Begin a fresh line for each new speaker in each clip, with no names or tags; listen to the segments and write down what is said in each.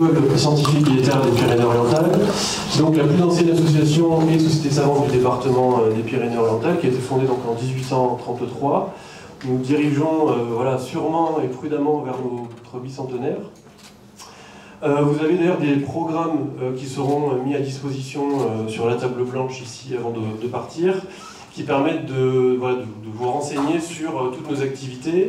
École scientifique et littéraire des Pyrénées-Orientales, donc la plus ancienne association et société savante du département des Pyrénées-Orientales, qui a été fondée donc en 1833. Nous nous dirigeons voilà, sûrement et prudemment vers notre bicentenaire. Vous avez d'ailleurs des programmes qui seront mis à disposition sur la table blanche ici avant de partir, qui permettent de vous renseigner sur toutes nos activités.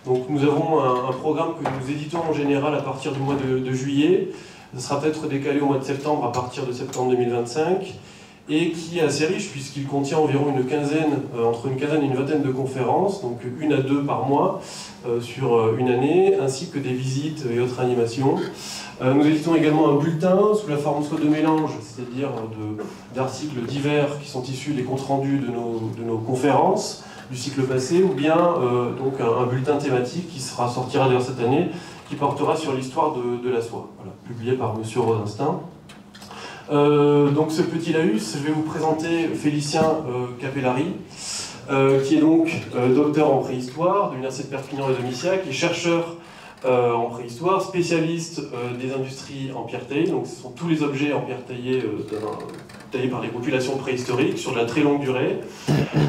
Donc nous avons un programme que nous éditons en général à partir du mois de juillet. Ce sera peut-être décalé au mois de septembre, à partir de septembre 2025, et qui est assez riche puisqu'il contient environ une quinzaine, entre une quinzaine et une vingtaine de conférences, donc 1 à 2 par mois sur une année, ainsi que des visites et autres animations. Nous éditons également un bulletin sous la forme soit de mélange, c'est-à-dire d'articles divers qui sont issus des comptes rendus de nos conférences du cycle passé, ou bien donc un bulletin thématique qui sortira d'ailleurs cette année, qui portera sur l'histoire de la soie, voilà, publié par M. Rosinstin. Donc ce petit laïus, je vais vous présenter Félicien Capellari, qui est donc docteur en préhistoire de l'Université de Perpignan et de Misia, qui est chercheur en préhistoire, spécialiste des industries en pierre taillée, donc ce sont tous les objets en pierre taillée taillés par les populations préhistoriques sur de la très longue durée.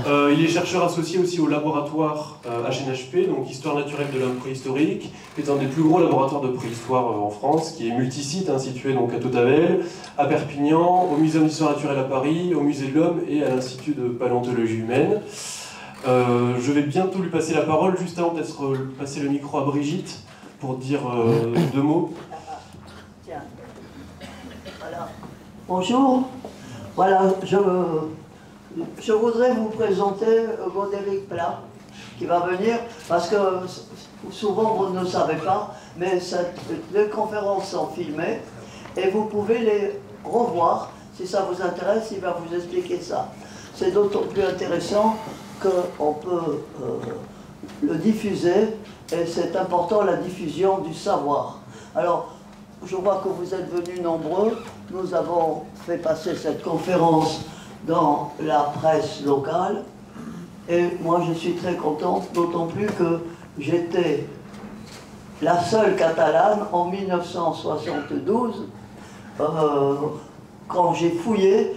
Il est chercheur associé aussi au laboratoire HNHP, donc Histoire naturelle de l'homme préhistorique, qui est un des plus gros laboratoires de préhistoire en France, qui est multisite, hein, situé donc à Tautavel, à Perpignan, au Muséum d'histoire naturelle à Paris, au Musée de l'Homme et à l'Institut de paléontologie humaine. Je vais bientôt lui passer la parole, juste avant peut-être passer le micro à Brigitte pour dire 2 mots.
Tiens, voilà. Bonjour. Voilà, je voudrais vous présenter Godéric Pla, qui va venir, parce que souvent vous ne le savez pas, mais les conférences sont filmées, et vous pouvez les revoir, si ça vous intéresse, il va vous expliquer ça. C'est d'autant plus intéressant qu'on peut le diffuser, et c'est important la diffusion du savoir. Alors, je vois que vous êtes venus nombreux. Nous avons fait passer cette conférence dans la presse locale. Et moi, je suis très contente, d'autant plus que j'étais la seule catalane en 1972, quand j'ai fouillé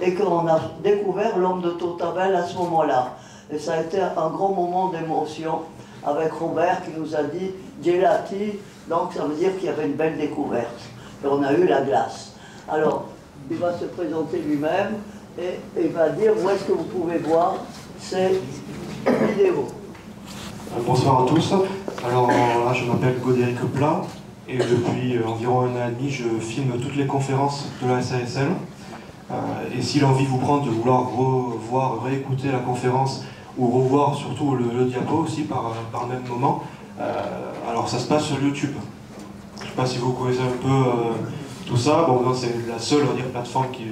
et qu'on a découvert l'homme de Tautavel à ce moment-là. Et ça a été un grand moment d'émotion avec Robert qui nous a dit « Gelati », donc ça veut dire qu'il y avait une belle découverte. Et on a eu la glace. Alors, il va se présenter lui-même et il va dire où est-ce que vous pouvez voir ces vidéos.
Bonsoir à tous. Alors là, je m'appelle Godéric Pla et depuis environ 1 an et demi, je filme toutes les conférences de la SASL. Et si l'envie vous prend de vouloir revoir, réécouter la conférence ou revoir surtout le diapo aussi par même moment, alors ça se passe sur YouTube. Je ne sais pas si vous connaissez un peu tout ça. Bon, c'est la seule, on va dire, plateforme qui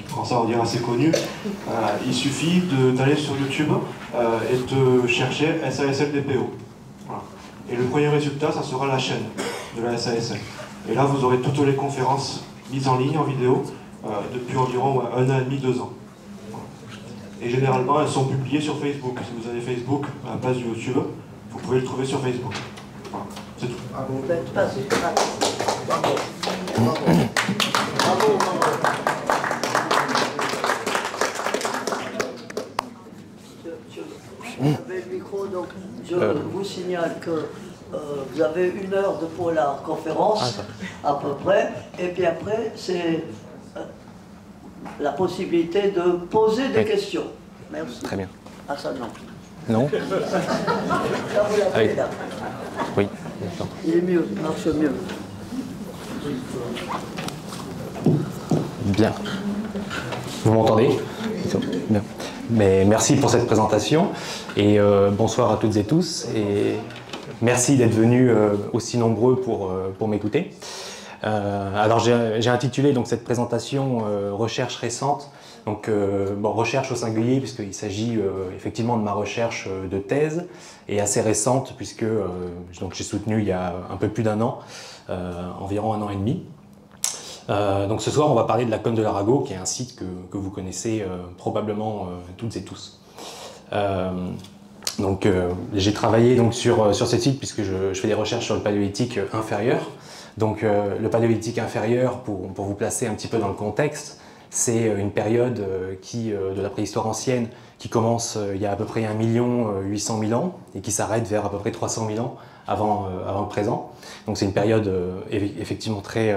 prend ça, on va dire, assez connue. Il suffit d'aller sur YouTube et de chercher SASL DPO. Voilà. Et le premier résultat, ça sera la chaîne de la SASL. Et là, vous aurez toutes les conférences mises en ligne en vidéo depuis environ 1 an et demi, 2 ans. Voilà. Et généralement, elles sont publiées sur Facebook. Si vous avez Facebook à la place de YouTube, vous pouvez le trouver sur Facebook. Voilà. C'est tout.
Bravo. Bravo. J'avais le micro, donc je vous signale que vous avez 1 heure pour la conférence, à peu près, et puis après, c'est la possibilité de poser des questions. Merci.
Très bien.
Ah, ça non.
Non.
Ça, vous l'avez là.
Oui, d'accord.
Il est mieux, il marche mieux.
Bien. Vous m'entendez? Bien. Mais merci pour cette présentation et bonsoir à toutes et tous et merci d'être venus aussi nombreux pour m'écouter. Alors j'ai intitulé donc cette présentation recherche récente, donc bon, recherche au singulier puisqu'il s'agit effectivement de ma recherche de thèse et assez récente puisque donc j'ai soutenu il y a un peu plus d'1 an, environ 1 an et demi. Donc ce soir on va parler de la Cône de l'Arago qui est un site que vous connaissez probablement toutes et tous. Donc j'ai travaillé donc sur ce site puisque je fais des recherches sur le paléolithique inférieur Donc le paléolithique inférieur, pour vous placer un petit peu dans le contexte, c'est une période de la préhistoire ancienne qui commence il y a à peu près 1 800 000 ans et qui s'arrête vers à peu près 300 000 ans avant le présent. Donc c'est une période effectivement très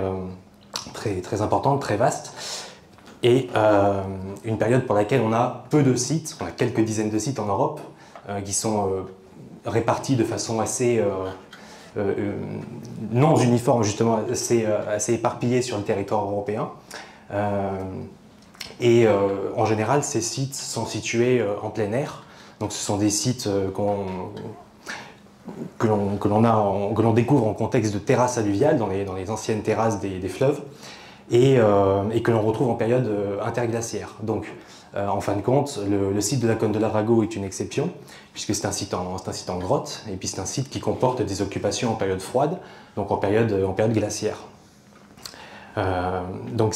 importante, très vaste, et une période pour laquelle on a peu de sites, on a quelques dizaines de sites en Europe qui sont répartis de façon assez non uniforme, justement, assez éparpillée sur le territoire européen. En général, ces sites sont situés en plein air. Donc ce sont des sites que l'on découvre en contexte de terrasses alluviales, dans les anciennes terrasses des fleuves, et que l'on retrouve en période interglaciaire. Donc en fin de compte, le site de la Cône de l'Arago est une exception, puisque c'est un site en grotte, et puis c'est un site qui comporte des occupations en période froide, donc en période glaciaire. Donc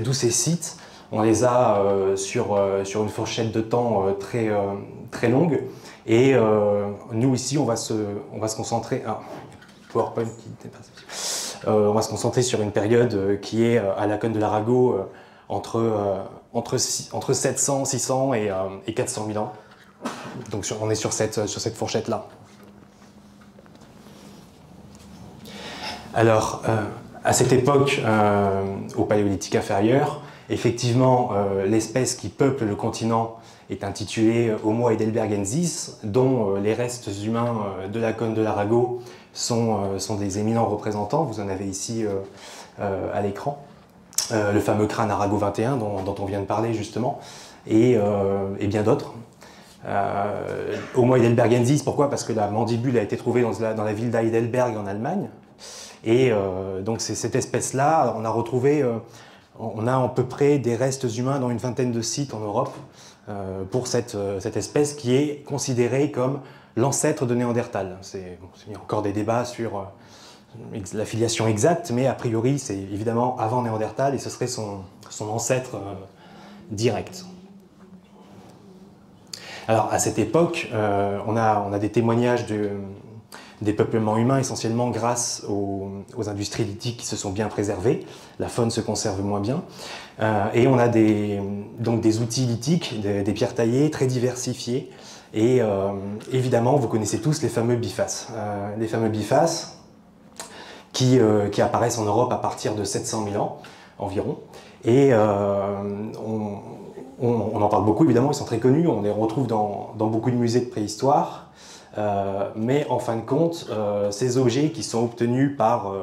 d'où ces sites, on les a sur une fourchette de temps très longue, et nous ici on va se concentrer... PowerPoint qui dépasse. On va se concentrer sur une période qui est à la Cône de l'Arago entre 700, 600 et 400 000 ans. Donc on est sur cette fourchette-là. Alors, à cette époque, au Paléolithique inférieur, effectivement, l'espèce qui peuple le continent est intitulée Homo heidelbergensis, dont les restes humains de la Cône de l'Arago sont des éminents représentants. Vous en avez ici à l'écran. Le fameux crâne Arago 21 dont on vient de parler justement, et bien d'autres. Homo heidelbergensis, pourquoi? Parce que la mandibule a été trouvée dans la ville d'Heidelberg en Allemagne. Et donc c'est cette espèce-là, on a à peu près des restes humains dans une vingtaine de sites en Europe pour cette espèce qui est considérée comme l'ancêtre de Néandertal. Il y a encore des débats sur la filiation exacte, mais a priori c'est évidemment avant Néandertal et ce serait son ancêtre direct. Alors à cette époque, on a des témoignages des peuplements humains essentiellement grâce aux industries lithiques qui se sont bien préservées. La faune se conserve moins bien. Et on a donc des outils lithiques, des pierres taillées très diversifiées. Et évidemment, vous connaissez tous les fameux bifaces. Les fameux bifaces qui apparaissent en Europe à partir de 700 000 ans environ. Et on en parle beaucoup, évidemment, ils sont très connus, on les retrouve dans beaucoup de musées de préhistoire. Mais en fin de compte, ces objets qui sont obtenus par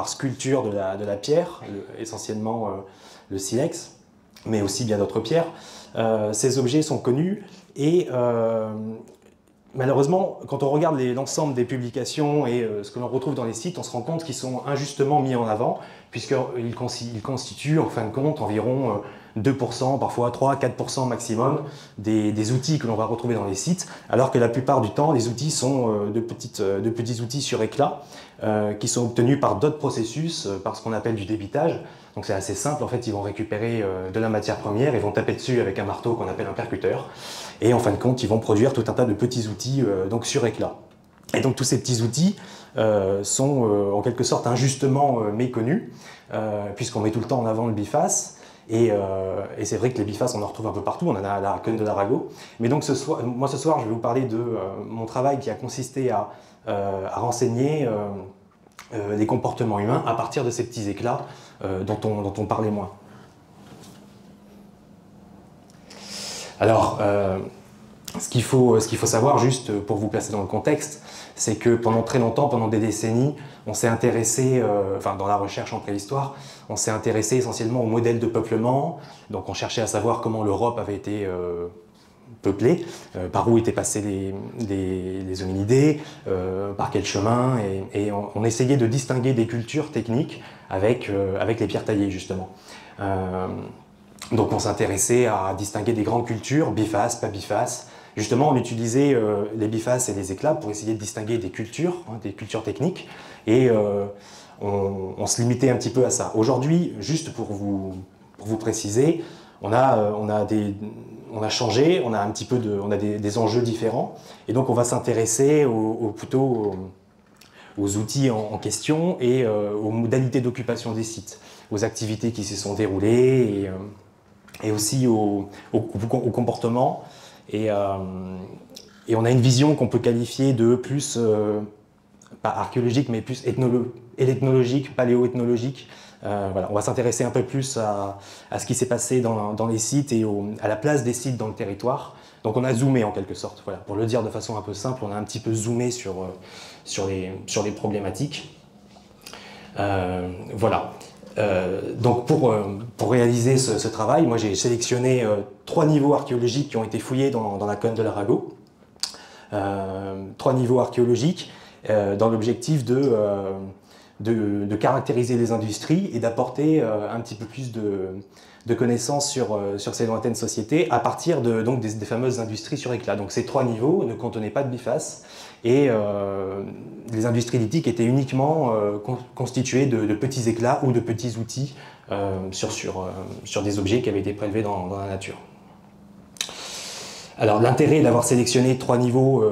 sculpture de la pierre, essentiellement le silex, mais aussi bien d'autres pierres, ces objets sont connus et malheureusement, quand on regarde l'ensemble des publications et ce que l'on retrouve dans les sites, on se rend compte qu'ils sont injustement mis en avant, puisqu'ils constituent en fin de compte environ 2%, parfois 3-4% maximum des outils que l'on va retrouver dans les sites, alors que la plupart du temps, les outils sont de petits outils sur éclat qui sont obtenus par d'autres processus, par ce qu'on appelle du débitage. Donc c'est assez simple, en fait, ils vont récupérer de la matière première, ils vont taper dessus avec un marteau qu'on appelle un percuteur, et en fin de compte, ils vont produire tout un tas de petits outils donc sur éclat. Et donc tous ces petits outils sont en quelque sorte injustement méconnus, puisqu'on met tout le temps en avant le biface. Et c'est vrai que les bifaces, on en retrouve un peu partout, on en a à la Cône de l'Arago. Mais donc ce soir, je vais vous parler de mon travail qui a consisté à renseigner les comportements humains à partir de ces petits éclats dont on parlait moins. Alors, ce qu'il faut savoir, juste pour vous placer dans le contexte, c'est que pendant très longtemps, pendant des décennies, on s'est intéressé, dans la recherche en préhistoire, on s'est intéressé essentiellement aux modèles de peuplement. Donc on cherchait à savoir comment l'Europe avait été peuplée, par où étaient passés les hominidés, par quel chemin, et on essayait de distinguer des cultures techniques avec les pierres taillées, justement. Donc on s'intéressait à distinguer des grandes cultures, bifaces, pas bifaces. Justement, on utilisait les bifaces et les éclats pour essayer de distinguer des cultures techniques, et on se limitait un petit peu à ça. Aujourd'hui, juste pour vous préciser, on a changé, on a des enjeux différents, et donc on va s'intéresser aux outils en question et aux modalités d'occupation des sites, aux activités qui s'y sont déroulées et aussi au comportement. Et on a une vision qu'on peut qualifier de plus, pas archéologique, mais plus ethnologique, paléo-ethnologique. Voilà, on va s'intéresser un peu plus à ce qui s'est passé dans les sites et à la place des sites dans le territoire. Donc on a zoomé en quelque sorte. Voilà, pour le dire de façon un peu simple, on a un petit peu zoomé sur les problématiques. Voilà. Donc pour réaliser ce travail, moi j'ai sélectionné 3 niveaux archéologiques qui ont été fouillés dans la cône de l'Arago. 3 niveaux archéologiques dans l'objectif de caractériser les industries et d'apporter un petit peu plus de connaissances sur ces lointaines sociétés à partir donc des fameuses industries sur éclat. Donc ces 3 niveaux ne contenaient pas de biface et les industries lithiques étaient uniquement constituées de petits éclats ou de petits outils sur des objets qui avaient été prélevés dans la nature. Alors l'intérêt d'avoir sélectionné 3 niveaux,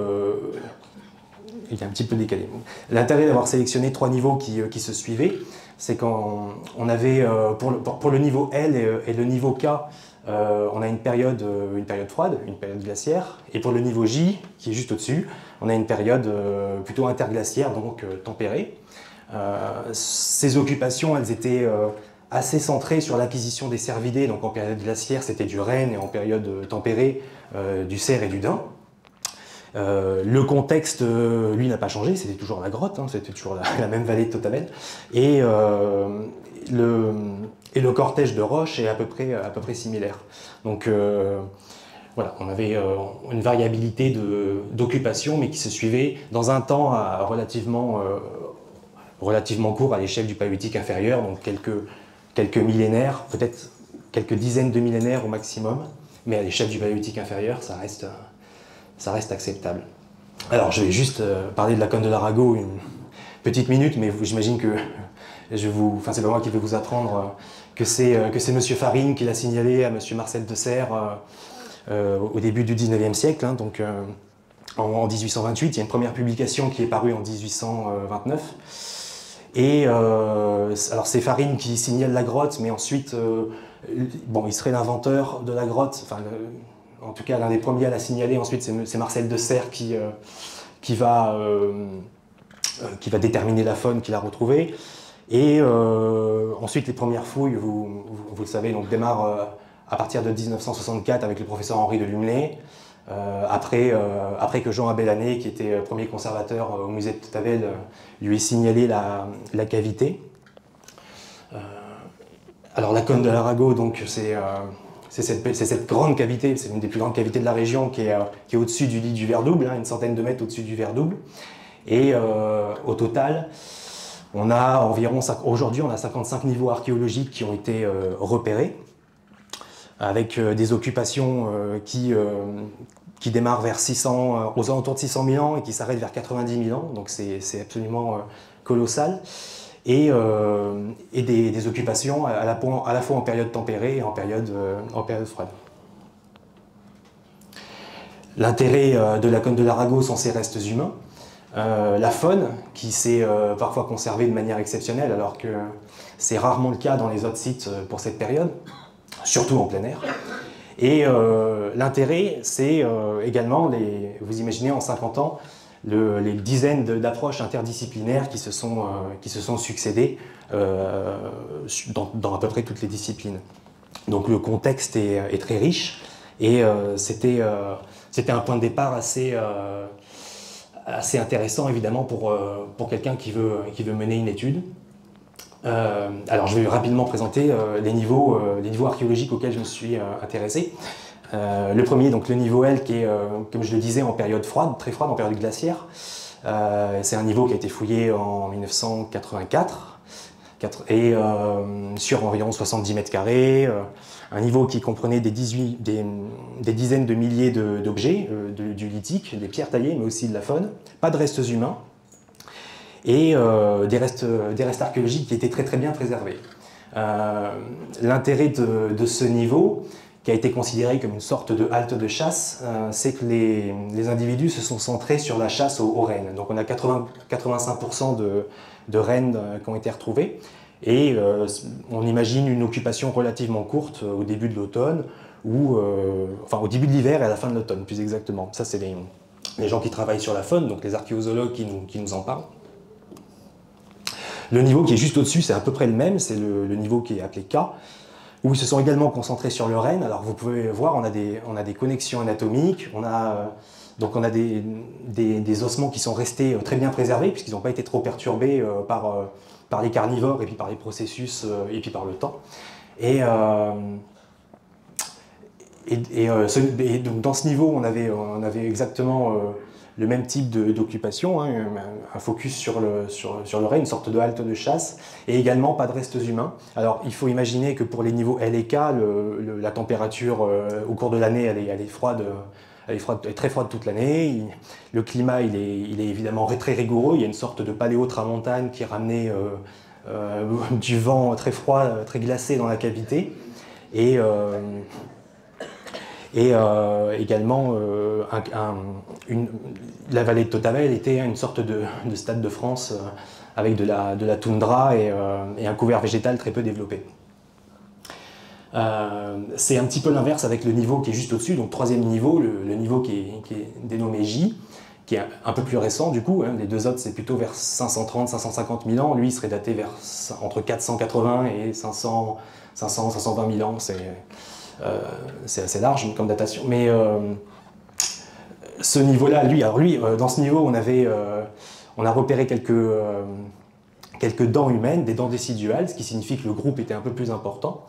il est un petit peu décalé. L'intérêt d'avoir sélectionné 3 niveaux qui se suivaient, c'est qu'on avait, pour le niveau L et le niveau K, on a une période froide, une période glaciaire, et pour le niveau J, qui est juste au-dessus, on a une période plutôt interglaciaire, donc tempérée. Ces occupations, elles étaient assez centrées sur l'acquisition des cervidés, donc en période glaciaire, c'était du renne, et en période tempérée, du cerf et du daim. Le contexte, lui, n'a pas changé, c'était toujours la grotte, hein, c'était toujours la même vallée de Totabel, et le cortège de roches est à peu près similaire. Donc voilà, on avait une variabilité d'occupation, mais qui se suivait dans un temps relativement court à l'échelle du paléolithique inférieur, donc quelques millénaires, peut-être quelques dizaines de millénaires au maximum, mais à l'échelle du paléolithique inférieur, ça reste acceptable. Alors, je vais juste parler de la cône de l'Arago une petite minute, mais j'imagine que c'est pas moi qui vais vous apprendre que c'est Monsieur Farine qui l'a signalé à Monsieur Marcel de Serres au début du 19e siècle, hein, donc en 1828. Il y a une première publication qui est parue en 1829. Et alors c'est Farine qui signale la grotte, mais ensuite, il serait l'inventeur de la grotte, enfin, en tout cas l'un des premiers à la signaler. Ensuite c'est Marcel de Serres qui va déterminer la faune qu'il a retrouvée. Et ensuite les premières fouilles, vous le savez, donc démarrent à partir de 1964 avec le professeur Henri de Lumley, après que Jean Abel-Année, qui était premier conservateur au musée de Totabel, lui ait signalé la cavité. Alors la cône de l'Arago, donc c'est cette grande cavité, c'est une des plus grandes cavités de la région qui est au-dessus du lit du Verdouble, hein, une centaine de mètres au-dessus du Verdouble. Et au total, on a aujourd'hui on a 55 niveaux archéologiques qui ont été repérés, avec des occupations qui démarrent vers aux alentours de 600 000 ans et qui s'arrêtent vers 90 000 ans, donc c'est absolument colossal. Et des occupations à la fois en période tempérée et en période froide. L'intérêt de la cône de l'Arago sont ses restes humains. La faune, qui s'est parfois conservée de manière exceptionnelle, alors que c'est rarement le cas dans les autres sites pour cette période, surtout en plein air. Et l'intérêt, c'est également, vous imaginez en 50 ans, les dizaines d'approches interdisciplinaires qui se sont succédées dans à peu près toutes les disciplines. Donc le contexte est très riche et c'était un point de départ assez intéressant évidemment pour quelqu'un qui veut mener une étude. Alors je vais rapidement présenter les niveaux archéologiques auxquels je me suis intéressé. Le premier, donc le niveau L, qui est, comme je le disais, en période froide, très froide, en période glaciaire. C'est un niveau qui a été fouillé en 1984 et sur environ 70 mètres carrés. Un niveau qui comprenait des dizaines de milliers d'objets, du lithique, des pierres taillées, mais aussi de la faune. Pas de restes humains. Et des restes archéologiques qui étaient très très bien préservés. L'intérêt de ce niveau, qui a été considéré comme une sorte de halte de chasse, c'est que les individus se sont centrés sur la chasse aux rennes. Donc on a 85% de rennes qui ont été retrouvées. Et on imagine une occupation relativement courte au début de l'automne, enfin au début de l'hiver et à la fin de l'automne, plus exactement. Ça, c'est les gens qui travaillent sur la faune, donc les archéozoologues qui nous en parlent. Le niveau qui est juste au-dessus, c'est à peu près le même, c'est le niveau qui est appelé K, où ils se sont également concentrés sur le renne. Alors vous pouvez voir, on a des connexions anatomiques, on a des ossements qui sont restés très bien préservés, puisqu'ils n'ont pas été trop perturbés par les carnivores, et puis par les processus, et puis par le temps. Et donc dans ce niveau, on avait exactement le même type d'occupation, hein, un focus sur le renne, une sorte de halte de chasse, et également pas de restes humains. Alors il faut imaginer que pour les niveaux L et K, la température au cours de l'année, elle est froide. Elle est très froide toute l'année. Le climat, il est évidemment très rigoureux. Il y a une sorte de paléo-tramontane qui ramenait du vent très froid, très glacé dans la cavité. Et également, la vallée de Tautavel était une sorte de stade de France avec de la toundra et un couvert végétal très peu développé. C'est un petit peu l'inverse avec le niveau qui est juste au-dessus, donc troisième niveau, le niveau qui est dénommé J, qui est un peu plus récent du coup, hein. Les deux autres c'est plutôt vers 530-550 000 ans, lui il serait daté vers entre 480 et 500-520 000 ans, c'est assez large comme datation. Mais ce niveau-là, dans ce niveau, on a repéré quelques dents humaines, des dents déciduales, ce qui signifie que le groupe était un peu plus important.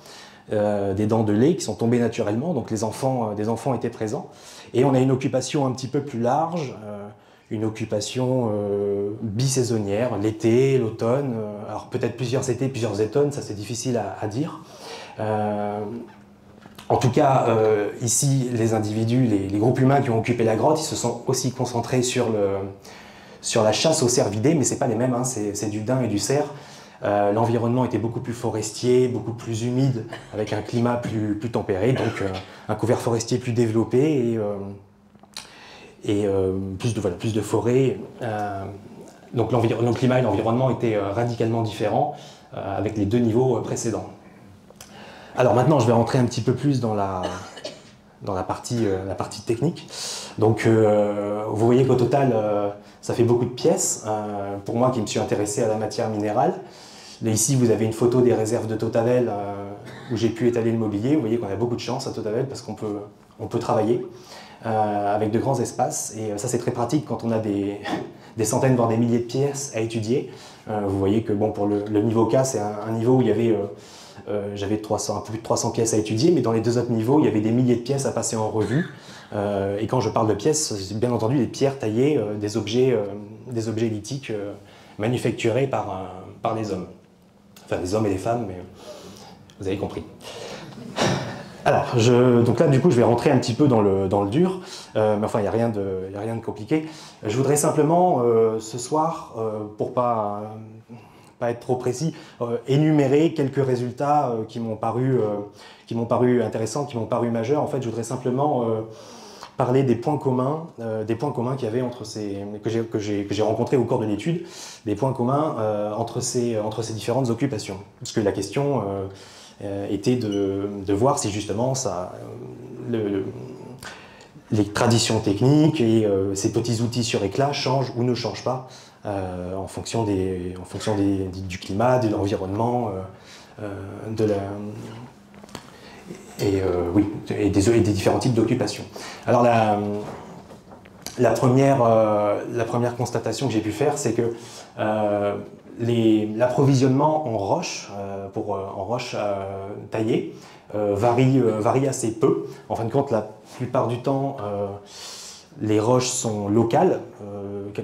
Des dents de lait qui sont tombées naturellement, donc des enfants étaient présents. Et on a une occupation un petit peu plus large, une occupation bisaisonnière, l'été, l'automne, alors peut-être plusieurs étés, plusieurs automnes, ça c'est difficile à dire. En tout cas, ici, les individus, les groupes humains qui ont occupé la grotte, ils se sont aussi concentrés sur la chasse aux cervidés, mais c'est pas les mêmes, hein, c'est du daim et du cerf. L'environnement était beaucoup plus forestier, beaucoup plus humide, avec un climat plus tempéré, donc un couvert forestier plus développé et plus de forêt. Donc le climat et l'environnement étaient radicalement différents avec les deux niveaux précédents. Alors maintenant, je vais rentrer un petit peu plus dans la partie technique. Donc vous voyez qu'au total, ça fait beaucoup de pièces. Pour moi qui me suis intéressé à la matière minérale, là, ici vous avez une photo des réserves de Tautavel où j'ai pu étaler le mobilier. Vous voyez qu'on a beaucoup de chance à Tautavel parce qu'on peut travailler avec de grands espaces. Et ça c'est très pratique quand on a des centaines voire des milliers de pièces à étudier. Vous voyez que bon, pour le niveau K, c'est un niveau où il y avait j'avais un peu plus de 300 pièces à étudier, mais dans les deux autres niveaux, il y avait des milliers de pièces à passer en revue. Et quand je parle de pièces, c'est bien entendu des pierres taillées, des objets lithiques manufacturés par les hommes. Enfin, les hommes et les femmes, mais vous avez compris. Alors, donc là, du coup, je vais rentrer un petit peu dans le dur, mais enfin, il n'y a rien de compliqué. Je voudrais simplement, ce soir, pour pas être trop précis, énumérer quelques résultats qui m'ont paru intéressants, qui m'ont paru majeurs. En fait, je voudrais simplement parler des points communs qu'il y avait que j'ai rencontrés au cours de l'étude, des points communs entre ces différentes occupations. Parce que la question était de voir si justement les traditions techniques et ces petits outils sur éclat changent ou ne changent pas en fonction du climat, de l'environnement, et des différents types d'occupations. Alors la première constatation que j'ai pu faire, c'est que l'approvisionnement en roche, en roche taillée, varie assez peu. En fin de compte, la plupart du temps, les roches sont locales.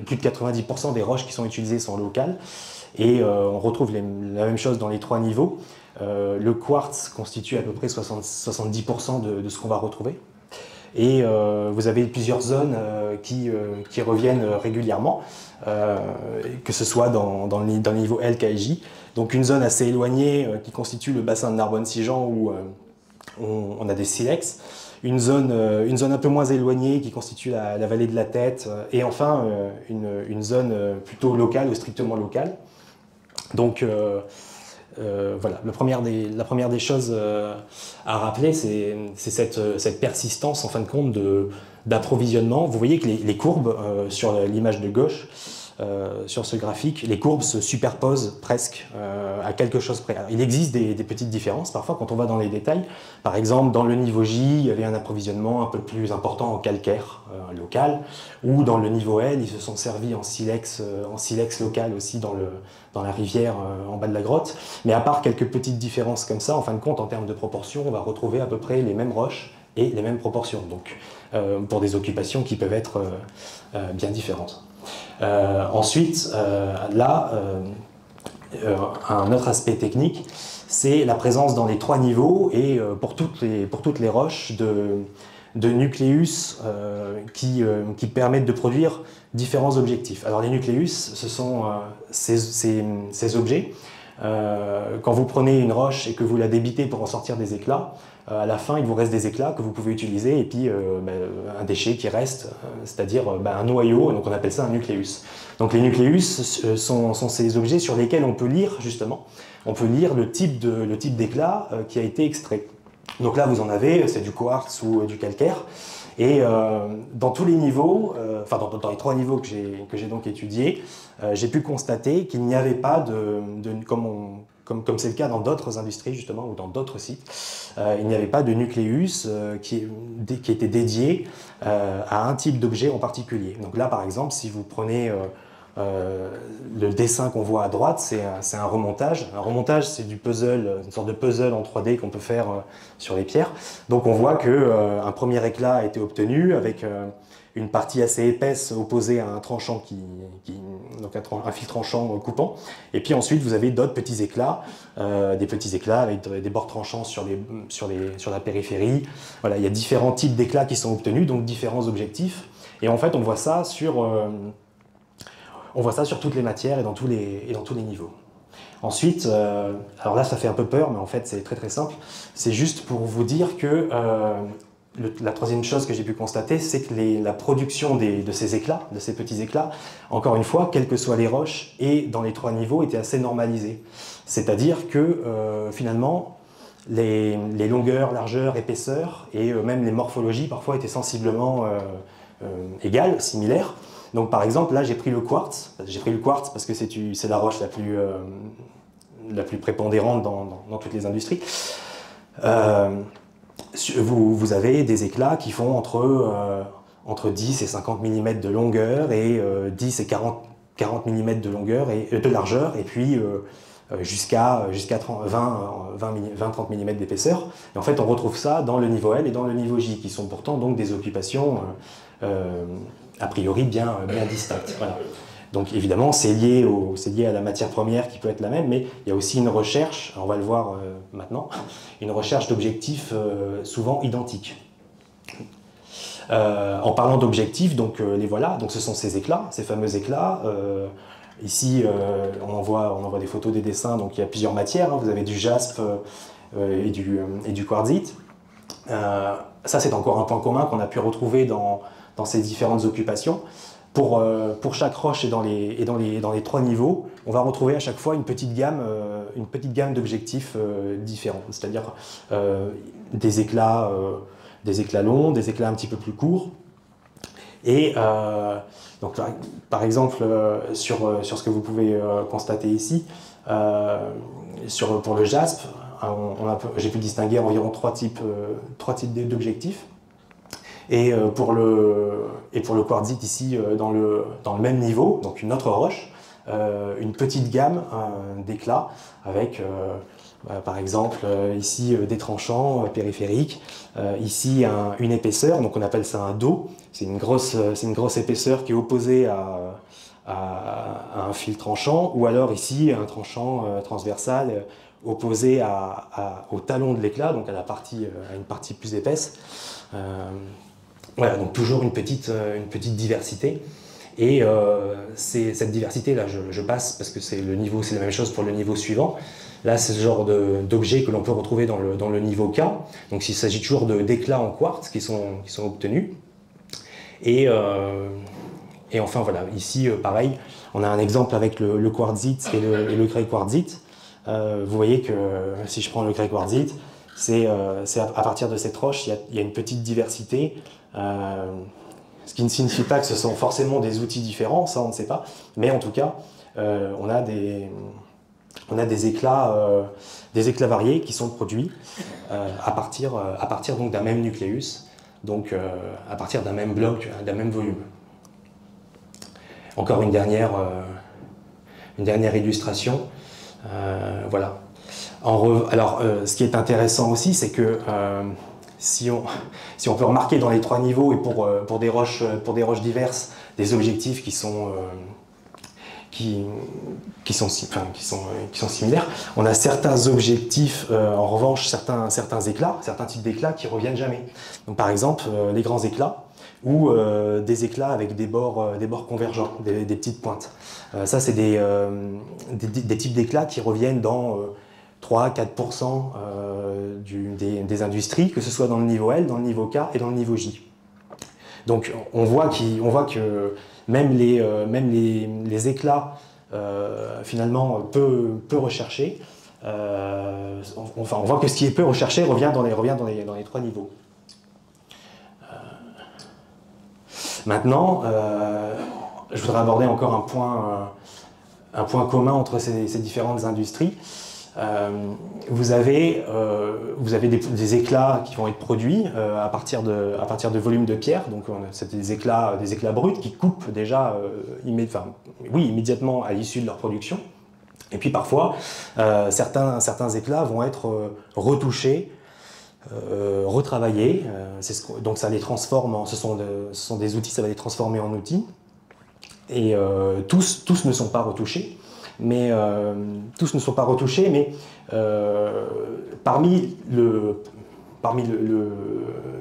Plus de 90% des roches qui sont utilisées sont locales. Et on retrouve la même chose dans les trois niveaux. Le quartz constitue à peu près 70% de ce qu'on va retrouver. Et vous avez plusieurs zones qui reviennent régulièrement, que ce soit dans le niveau L, K et J. Donc une zone assez éloignée qui constitue le bassin de Narbonne-Sigean on a des silex, une zone un peu moins éloignée qui constitue la vallée de la Tête, et enfin une zone plutôt locale ou strictement locale. Donc voilà, la première des choses à rappeler, c'est cette persistance en fin de compte d'approvisionnement. Vous voyez que les courbes sur l'image de gauche, sur ce graphique, les courbes se superposent presque à quelque chose près. Alors, il existe des petites différences parfois quand on va dans les détails. Par exemple, dans le niveau J, il y avait un approvisionnement un peu plus important en calcaire local, ou dans le niveau L, ils se sont servis en silex local aussi dans la rivière en bas de la grotte. Mais à part quelques petites différences comme ça, en fin de compte, en termes de proportions, on va retrouver à peu près les mêmes roches et les mêmes proportions, donc pour des occupations qui peuvent être bien différentes. Ensuite, un autre aspect technique, c'est la présence dans les 3 niveaux et pour toutes les roches de nucléus qui permettent de produire différents objectifs. Alors les nucléus, ce sont ces objets. Quand vous prenez une roche et que vous la débitez pour en sortir des éclats, à la fin, il vous reste des éclats que vous pouvez utiliser et puis un déchet qui reste, c'est-à-dire un noyau, donc on appelle ça un nucléus. Donc les nucléus sont ces objets sur lesquels on peut lire, justement, on peut lire le type d'éclat qui a été extrait. Donc là, vous en avez, c'est du quartz ou du calcaire. Et dans tous les niveaux, enfin dans les 3 niveaux que j'ai donc étudiés, j'ai pu constater qu'il n'y avait pas comme c'est le cas dans d'autres industries justement ou dans d'autres sites, il n'y avait pas de nucléus qui était dédié à un type d'objet en particulier. Donc là par exemple, si vous prenez le dessin qu'on voit à droite, c'est un remontage. Un remontage, c'est du puzzle, une sorte de puzzle en 3D qu'on peut faire sur les pierres. Donc on voit qu'un premier éclat a été obtenu avec une partie assez épaisse opposée à un tranchant donc un fil tranchant coupant. Et puis ensuite, vous avez d'autres petits éclats, des petits éclats avec des bords tranchants sur la périphérie. Voilà, il y a différents types d'éclats qui sont obtenus, donc différents objectifs. Et en fait, on voit ça sur toutes les matières et dans tous les niveaux. Ensuite, alors là ça fait un peu peur, mais en fait c'est très très simple. C'est juste pour vous dire que la troisième chose que j'ai pu constater, c'est que la production de ces éclats, de ces petits éclats, encore une fois, quelles que soient les roches et dans les 3 niveaux, était assez normalisée. C'est-à-dire que finalement, les longueurs, largeurs, épaisseurs et même les morphologies parfois étaient sensiblement égales, similaires. Donc par exemple, là j'ai pris le quartz parce que c'est la roche la plus prépondérante dans toutes les industries. Vous avez des éclats qui font entre 10 et 50 mm de longueur et 10 et 40 mm de longueur de largeur et puis jusqu'à 20-30 mm d'épaisseur. Et en fait on retrouve ça dans le niveau L et dans le niveau J qui sont pourtant donc des occupations a priori bien distinctes. Voilà. Donc évidemment, c'est lié à la matière première qui peut être la même, mais il y a aussi une recherche, on va le voir maintenant, une recherche d'objectifs souvent identiques. En parlant d'objectifs, donc les voilà, donc ce sont ces éclats, ces fameux éclats. Ici, on envoie des photos, des dessins, donc il y a plusieurs matières, hein. Vous avez du jaspe et du quartzite. Ça, c'est encore un point commun qu'on a pu retrouver dans ces différentes occupations. Pour chaque roche et dans les 3 niveaux, on va retrouver à chaque fois une petite gamme d'objectifs différents, c'est-à-dire des éclats longs, des éclats un petit peu plus courts. Et donc, par exemple, sur ce que vous pouvez constater ici, pour le jaspe, j'ai pu distinguer environ 3 types d'objectifs. Et pour le quartzite ici, dans le même niveau, donc une autre roche, une petite gamme d'éclats avec, par exemple, ici des tranchants périphériques, ici une épaisseur, donc on appelle ça un dos, c'est une grosse épaisseur qui est opposée à un fil tranchant, ou alors ici un tranchant transversal opposé au talon de l'éclat, donc à une partie plus épaisse. Voilà, donc toujours une petite diversité. Et cette diversité-là, je passe parce que c'est la même chose pour le niveau suivant. Là, c'est ce genre d'objet que l'on peut retrouver dans le niveau K. Donc, il s'agit toujours d'éclats en quartz qui sont obtenus. Et enfin, voilà, ici, pareil, on a un exemple avec le quartzite et le grey quartzite. Vous voyez que si je prends le grey quartzite, c'est à partir de cette roche, il y a une petite diversité. Ce qui ne signifie pas que ce sont forcément des outils différents, ça on ne sait pas. Mais en tout cas, on a des éclats variés qui sont produits à partir donc d'un même nucléus, donc à partir d'un même bloc, d'un même volume. Encore une dernière illustration. Voilà. Alors, ce qui est intéressant aussi, c'est que si on peut remarquer dans les trois niveaux et pour des roches diverses, des objectifs qui sont similaires, on a certains objectifs, en revanche, certains éclats, certains types d'éclats qui reviennent jamais. Donc, par exemple, les grands éclats ou des éclats avec des bords convergents, des petites pointes. Ça, c'est des types d'éclats qui reviennent dans 3-4% des industries, que ce soit dans le niveau L, dans le niveau K et dans le niveau J. Donc on voit que même les éclats finalement peu recherchés, on voit que ce qui est peu recherché revient dans les trois niveaux. Maintenant, je voudrais aborder encore un point commun entre ces différentes industries. Vous avez des éclats qui vont être produits à partir de volumes de pierre, donc c'est des éclats bruts qui coupent déjà immédiatement à l'issue de leur production. Et puis parfois, certains éclats vont être retouchés, retravaillés, donc ça les transforme, ce sont des outils, ça va les transformer en outils. Et tous ne sont pas retouchés. Mais parmi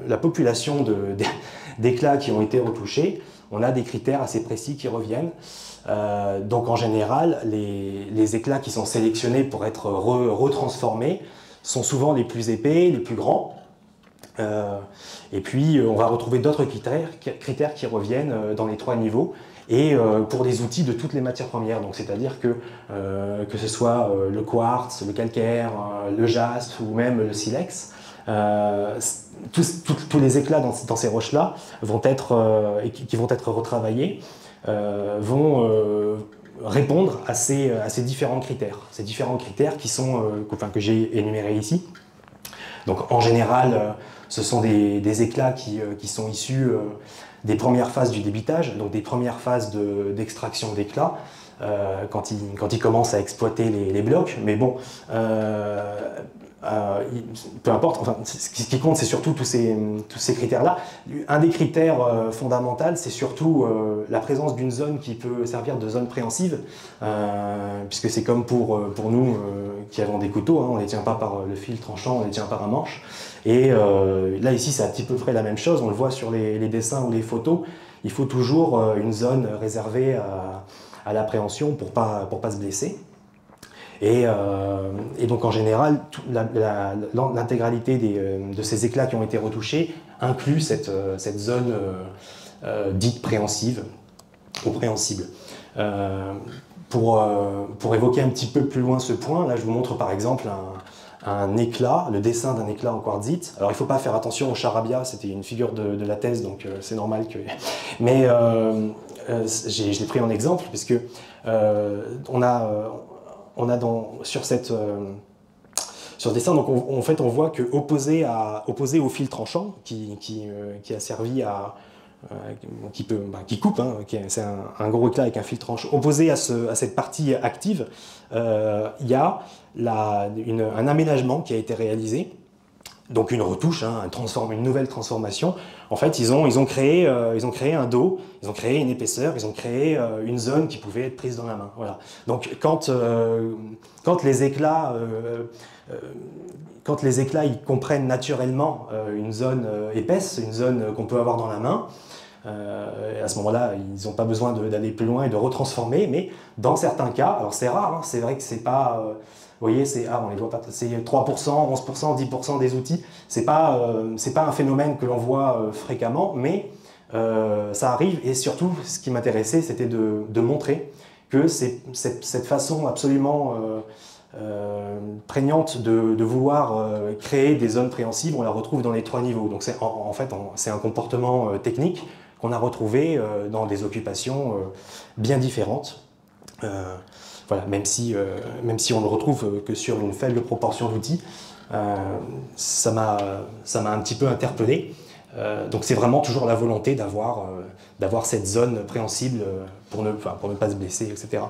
la population d'éclats qui ont été retouchés, on a des critères assez précis qui reviennent. Donc en général, les éclats qui sont sélectionnés pour être retransformés sont souvent les plus épais, les plus grands. Et puis on va retrouver d'autres critères qui reviennent dans les trois niveaux. Et pour des outils de toutes les matières premières, donc c'est-à-dire que ce soit le quartz, le calcaire, le jaspe ou même le silex, tous les éclats dans ces roches-là qui vont être retravaillés vont répondre à ces différents critères. Ces différents critères que j'ai énumérés ici. Donc en général, ce sont des éclats qui sont issus des premières phases du débitage, donc des premières phases d'extraction d'éclats, quand ils commencent à exploiter les blocs. Mais bon, peu importe, enfin, ce qui compte, c'est surtout tous ces critères-là. Un des critères fondamentaux, c'est surtout la présence d'une zone qui peut servir de zone préhensive, puisque c'est comme pour nous qui avons des couteaux, hein, on ne les tient pas par le fil tranchant, on les tient par un manche. Et là, ici, c'est à petit peu près la même chose, on le voit sur les dessins ou les photos. Il faut toujours une zone réservée à l'appréhension pour pas se blesser. Et donc en général, l'intégralité de ces éclats qui ont été retouchés inclut cette zone dite préhensive ou préhensible. Pour évoquer un petit peu plus loin ce point, là je vous montre par exemple un éclat, le dessin d'un éclat en quartzite. Alors il ne faut pas faire attention au charabia, c'était une figure de la thèse, donc c'est normal que... Mais je l'ai pris en exemple, puisque on a sur ce dessin, donc en fait on voit que opposé au fil tranchant qui a servi à qui coupe, hein, c'est un gros éclat avec un fil tranchant, opposé à cette partie active, il y a un aménagement qui a été réalisé. Donc une retouche, hein, une nouvelle transformation. En fait, ils ont créé un dos, ils ont créé une épaisseur, ils ont créé une zone qui pouvait être prise dans la main. Voilà. Donc quand les éclats ils comprennent naturellement une zone épaisse, une zone qu'on peut avoir dans la main, À ce moment-là, ils n'ont pas besoin d'aller plus loin et de retransformer, mais dans certains cas, alors c'est rare, hein, c'est vrai que c'est pas, vous voyez, on les voit pas, c'est 3%, 11%, 10% des outils, c'est pas un phénomène que l'on voit fréquemment, mais ça arrive, et surtout, ce qui m'intéressait, c'était de montrer que cette façon absolument prégnante de vouloir créer des zones préhensibles, on la retrouve dans les 3 niveaux. Donc en fait, c'est un comportement technique qu'on a retrouvé dans des occupations bien différentes. Voilà, même si on ne retrouve que sur une faible proportion d'outils, ça m'a un petit peu interpellé. Donc c'est vraiment toujours la volonté d'avoir cette zone préhensible pour ne pas se blesser, etc.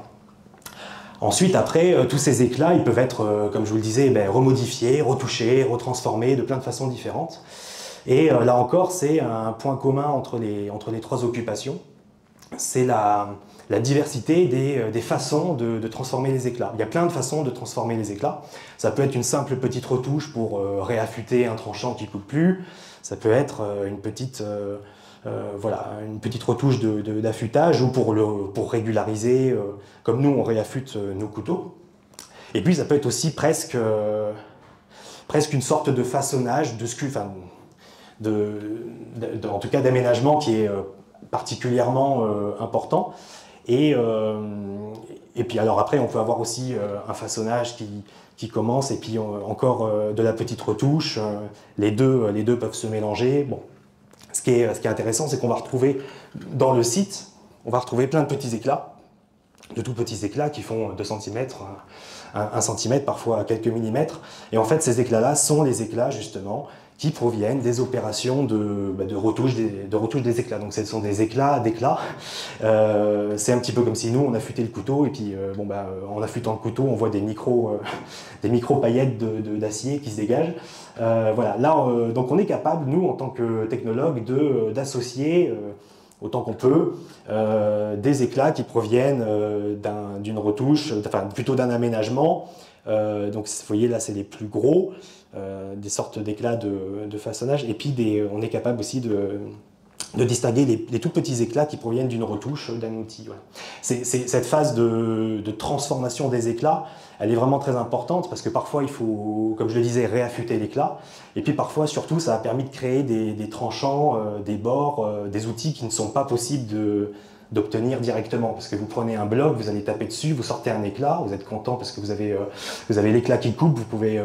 Ensuite, après, tous ces éclats, ils peuvent être, comme je vous le disais, remodifiés, retouchés, retransformés de plein de façons différentes. Et là encore, c'est un point commun entre les 3 occupations, c'est la diversité des façons de transformer les éclats. Il y a plein de façons de transformer les éclats. Ça peut être une simple petite retouche pour réaffûter un tranchant qui ne coupe plus. Ça peut être une petite retouche d'affûtage ou pour régulariser, comme nous on réaffûte nos couteaux. Et puis ça peut être aussi presque une sorte de façonnage, en tout cas d'aménagement qui est particulièrement important. Et puis alors après on peut avoir aussi un façonnage qui commence et puis encore de la petite retouche. Les deux peuvent se mélanger. Bon. Ce qui est intéressant, c'est qu'on va retrouver dans le site, on va retrouver plein de petits éclats, de tout petits éclats qui font 2 cm, 1 cm, parfois quelques millimètres. Et en fait, ces éclats-là sont les éclats, justement, qui proviennent des opérations de retouche des éclats. Donc ce sont des éclats d'éclats. C'est un petit peu comme si nous, on affûtait le couteau, et puis en affûtant le couteau, on voit des micro paillettes d'acier qui se dégagent. Voilà. Là, donc on est capable, nous, en tant que technologues, d'associer autant qu'on peut des éclats qui proviennent d'une retouche, enfin plutôt d'un aménagement. Donc vous voyez là, c'est les plus gros, des sortes d'éclats de façonnage, et puis on est capable aussi de distinguer les tout petits éclats qui proviennent d'une retouche, d'un outil. Voilà. Cette phase de transformation des éclats, elle est vraiment très importante parce que parfois il faut, comme je le disais, réaffûter l'éclat, et puis parfois surtout ça a permis de créer des tranchants, des bords, des outils qui ne sont pas possibles d'obtenir directement, parce que vous prenez un bloc, vous allez taper dessus, vous sortez un éclat, vous êtes content parce que vous avez l'éclat qui coupe, vous pouvez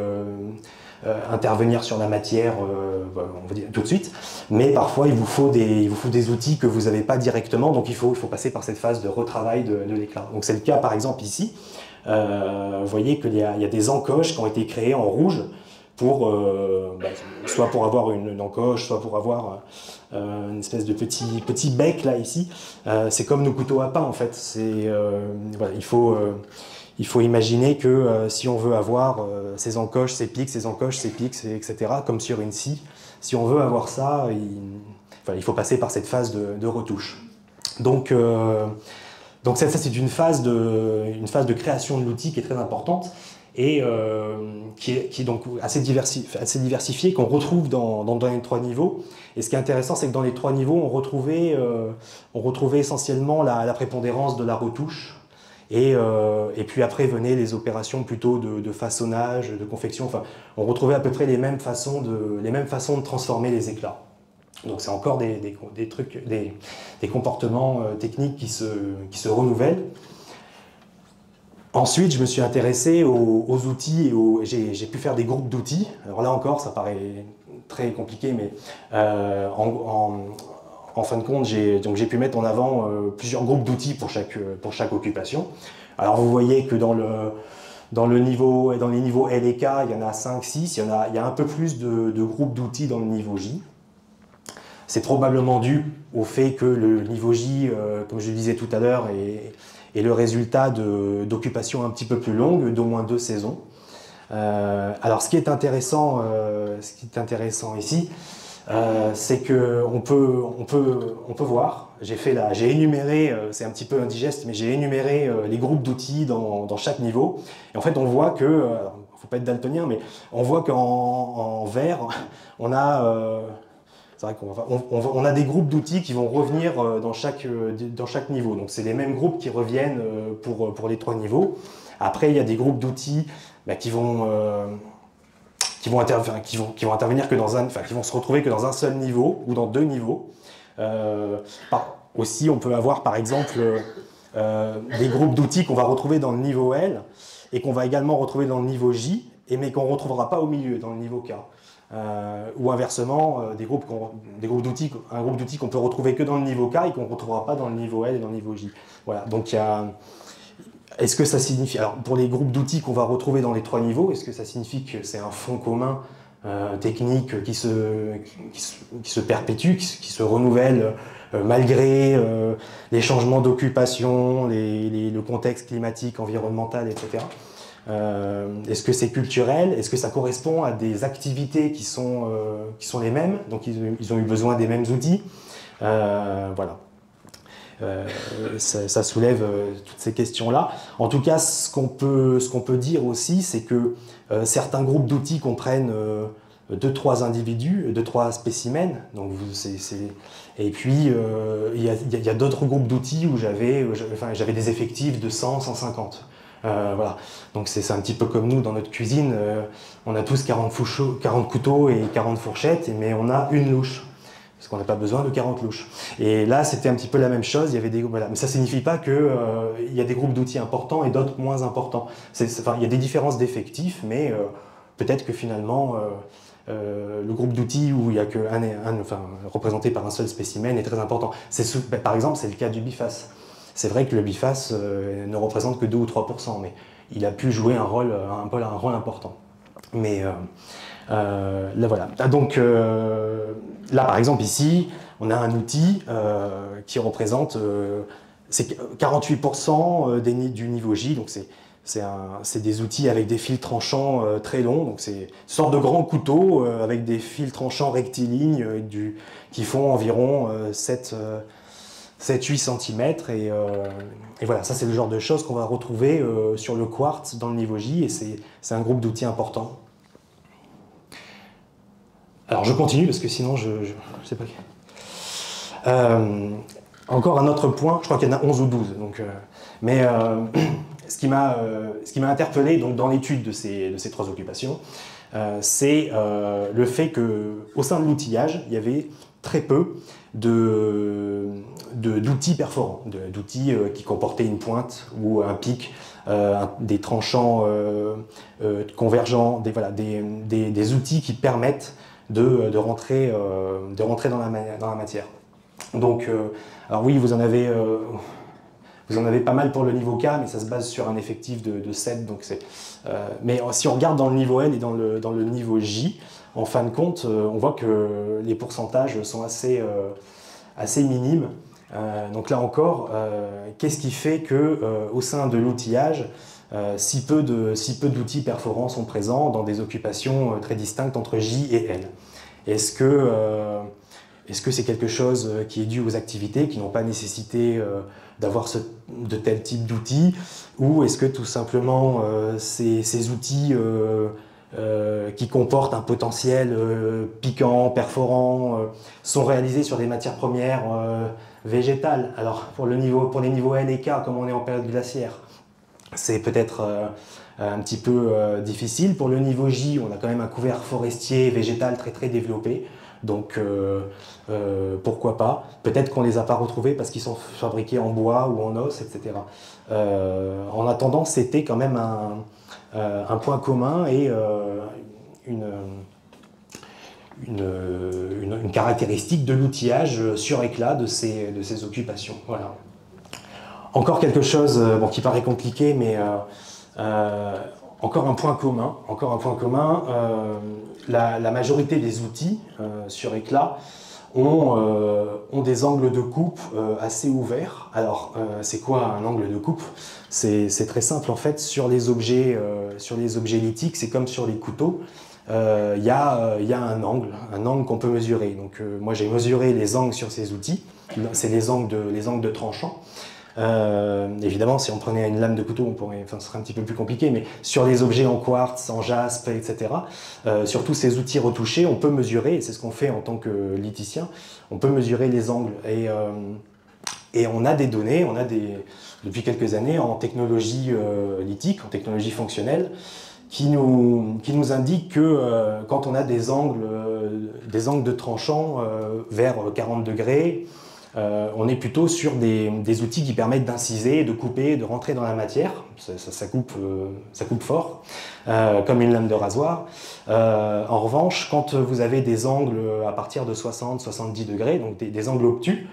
intervenir sur la matière on va dire, tout de suite, mais parfois il vous faut des outils que vous n'avez pas directement, donc il faut passer par cette phase de retravail de l'éclat. Donc c'est le cas par exemple ici, vous voyez qu'il y a des encoches qui ont été créées en rouge pour, soit pour avoir une encoche, soit pour avoir une espèce de petit bec là ici. C'est comme nos couteaux à pain en fait. Voilà, il faut imaginer que si on veut avoir ces encoches, ces pics, ces encoches, ces pics, etc., comme sur une scie, si on veut avoir ça, il faut passer par cette phase de retouche. Donc ça c'est une phase de création de l'outil qui est très importante et qui est donc assez diversifiée, qu'on retrouve dans les 3 niveaux. Et ce qui est intéressant, c'est que dans les 3 niveaux, on retrouvait essentiellement la prépondérance de la retouche. Et puis après venaient les opérations plutôt de façonnage, de confection. Enfin, on retrouvait à peu près les mêmes façons de transformer les éclats. Donc c'est encore des comportements techniques qui se renouvellent. Ensuite, je me suis intéressé aux outils et j'ai pu faire des groupes d'outils. Alors là encore, ça paraît très compliqué, mais en fin de compte, j'ai pu mettre en avant plusieurs groupes d'outils pour chaque occupation. Alors vous voyez que dans les niveaux L et K, il y en a 5, 6, il y a un peu plus de groupes d'outils dans le niveau J. C'est probablement dû au fait que le niveau J, comme je le disais tout à l'heure, est le résultat d'occupations un petit peu plus longues, d'au moins 2 saisons. Alors ce qui est intéressant ici, c'est qu'on peut voir, j'ai énuméré, c'est un petit peu indigeste, mais j'ai énuméré les groupes d'outils dans chaque niveau. Et en fait, on voit que, il ne faut pas être daltonien, mais on voit qu'en vert, on a c'est vrai qu'on a des groupes d'outils qui vont revenir dans chaque niveau. Donc c'est les mêmes groupes qui reviennent pour les 3 niveaux. Après, il y a des groupes d'outils qui vont intervenir que dans qui vont se retrouver que dans un seul niveau ou dans 2 niveaux. Aussi, on peut avoir par exemple des groupes d'outils qu'on va retrouver dans le niveau L et qu'on va également retrouver dans le niveau J, mais qu'on ne retrouvera pas au milieu, dans le niveau K. Ou inversement, un groupe d'outils qu'on peut retrouver que dans le niveau K et qu'on ne retrouvera pas dans le niveau L et dans le niveau J. Voilà, donc est-ce que ça signifie, alors pour les groupes d'outils qu'on va retrouver dans les 3 niveaux, est-ce que ça signifie que c'est un fond commun technique qui se perpétue, qui se renouvelle malgré les changements d'occupation, le contexte climatique, environnemental, etc. Est-ce que c'est culturel? Est-ce que ça correspond à des activités qui sont les mêmes? Donc ils ont eu besoin des mêmes outils. Voilà. Ça soulève toutes ces questions-là. En tout cas, ce qu'on peut dire aussi, c'est que certains groupes d'outils comprennent 2-3 individus, 2-3 spécimens. Donc et puis, il y a d'autres groupes d'outils où j'avais des effectifs de 100, 150. Voilà. Donc c'est un petit peu comme nous dans notre cuisine, on a tous 40 couteaux et 40 fourchettes, mais on a une louche. Parce qu'on n'a pas besoin de 40 louches. Et là, c'était un petit peu la même chose. Il y avait voilà. Mais ça ne signifie pas qu'il y a des groupes d'outils importants et d'autres moins importants. Il y a des différences d'effectifs, mais peut-être que finalement, le groupe d'outils où il n'y a que représenté par un seul spécimen est très important. Par exemple, c'est le cas du biface. C'est vrai que le biface ne représente que 2 ou 3%, mais il a pu jouer un rôle important. Mais là, voilà. Donc, là, par exemple, ici, on a un outil qui représente 48% du niveau J. Donc, c'est des outils avec des fils tranchants très longs. Donc, c'est une sorte de grand couteau avec des fils tranchants rectilignes qui font environ 7-8 cm. Et voilà, ça, c'est le genre de choses qu'on va retrouver sur le quartz dans le niveau J. Et c'est un groupe d'outils important. Alors je continue parce que sinon je sais pas. Encore un autre point, je crois qu'il y en a 11 ou 12. Donc, ce qui m'a interpellé donc, dans l'étude de ces 3 occupations, c'est le fait qu'au sein de l'outillage, il y avait très peu d'outils perforants, d'outils qui comportaient une pointe ou un pic, des tranchants convergents, des outils qui permettent de rentrer dans la matière. Donc, alors oui, vous en avez pas mal pour le niveau K, mais ça se base sur un effectif de 7. Donc mais si on regarde dans le niveau L et dans le niveau J, en fin de compte, on voit que les pourcentages sont assez minimes. Donc là encore, qu'est-ce qui fait qu'au sein de l'outillage, si peu d'outils perforants sont présents dans des occupations très distinctes entre J et L? Est-ce que c'est quelque chose qui est dû aux activités qui n'ont pas nécessité d'avoir de tels types d'outils, ou est-ce que tout simplement ces outils qui comportent un potentiel piquant, perforant, sont réalisés sur des matières premières végétales? Alors pour les niveaux L et K, comme on est en période glaciaire, c'est peut-être un petit peu difficile. Pour le niveau J, on a quand même un couvert forestier végétal très très développé. Donc pourquoi pas? Peut-être qu'on ne les a pas retrouvés parce qu'ils sont fabriqués en bois ou en os, etc. En attendant, c'était quand même un point commun et une caractéristique de l'outillage sur éclat de ces occupations. Voilà. Encore quelque chose qui paraît compliqué, mais encore un point commun. La majorité des outils sur éclat ont des angles de coupe assez ouverts. Alors, c'est quoi un angle de coupe? C'est très simple en fait. Sur les objets lithiques, c'est comme sur les couteaux. Il y a un angle qu'on peut mesurer. Donc, moi, j'ai mesuré les angles sur ces outils. C'est les angles de tranchant. Évidemment, si on prenait une lame de couteau, ce serait un petit peu plus compliqué, mais sur les objets en quartz, en jaspe, etc., sur tous ces outils retouchés, on peut mesurer, et c'est ce qu'on fait en tant que liticien, on peut mesurer les angles. Et on a des données, depuis quelques années, en technologie lithique, en technologie fonctionnelle, qui nous indiquent que quand on a des angles de tranchant vers 40 degrés, on est plutôt sur des outils qui permettent d'inciser, de couper, de rentrer dans la matière. Ça coupe fort, comme une lame de rasoir. En revanche, quand vous avez des angles à partir de 60-70 degrés, donc des angles obtus,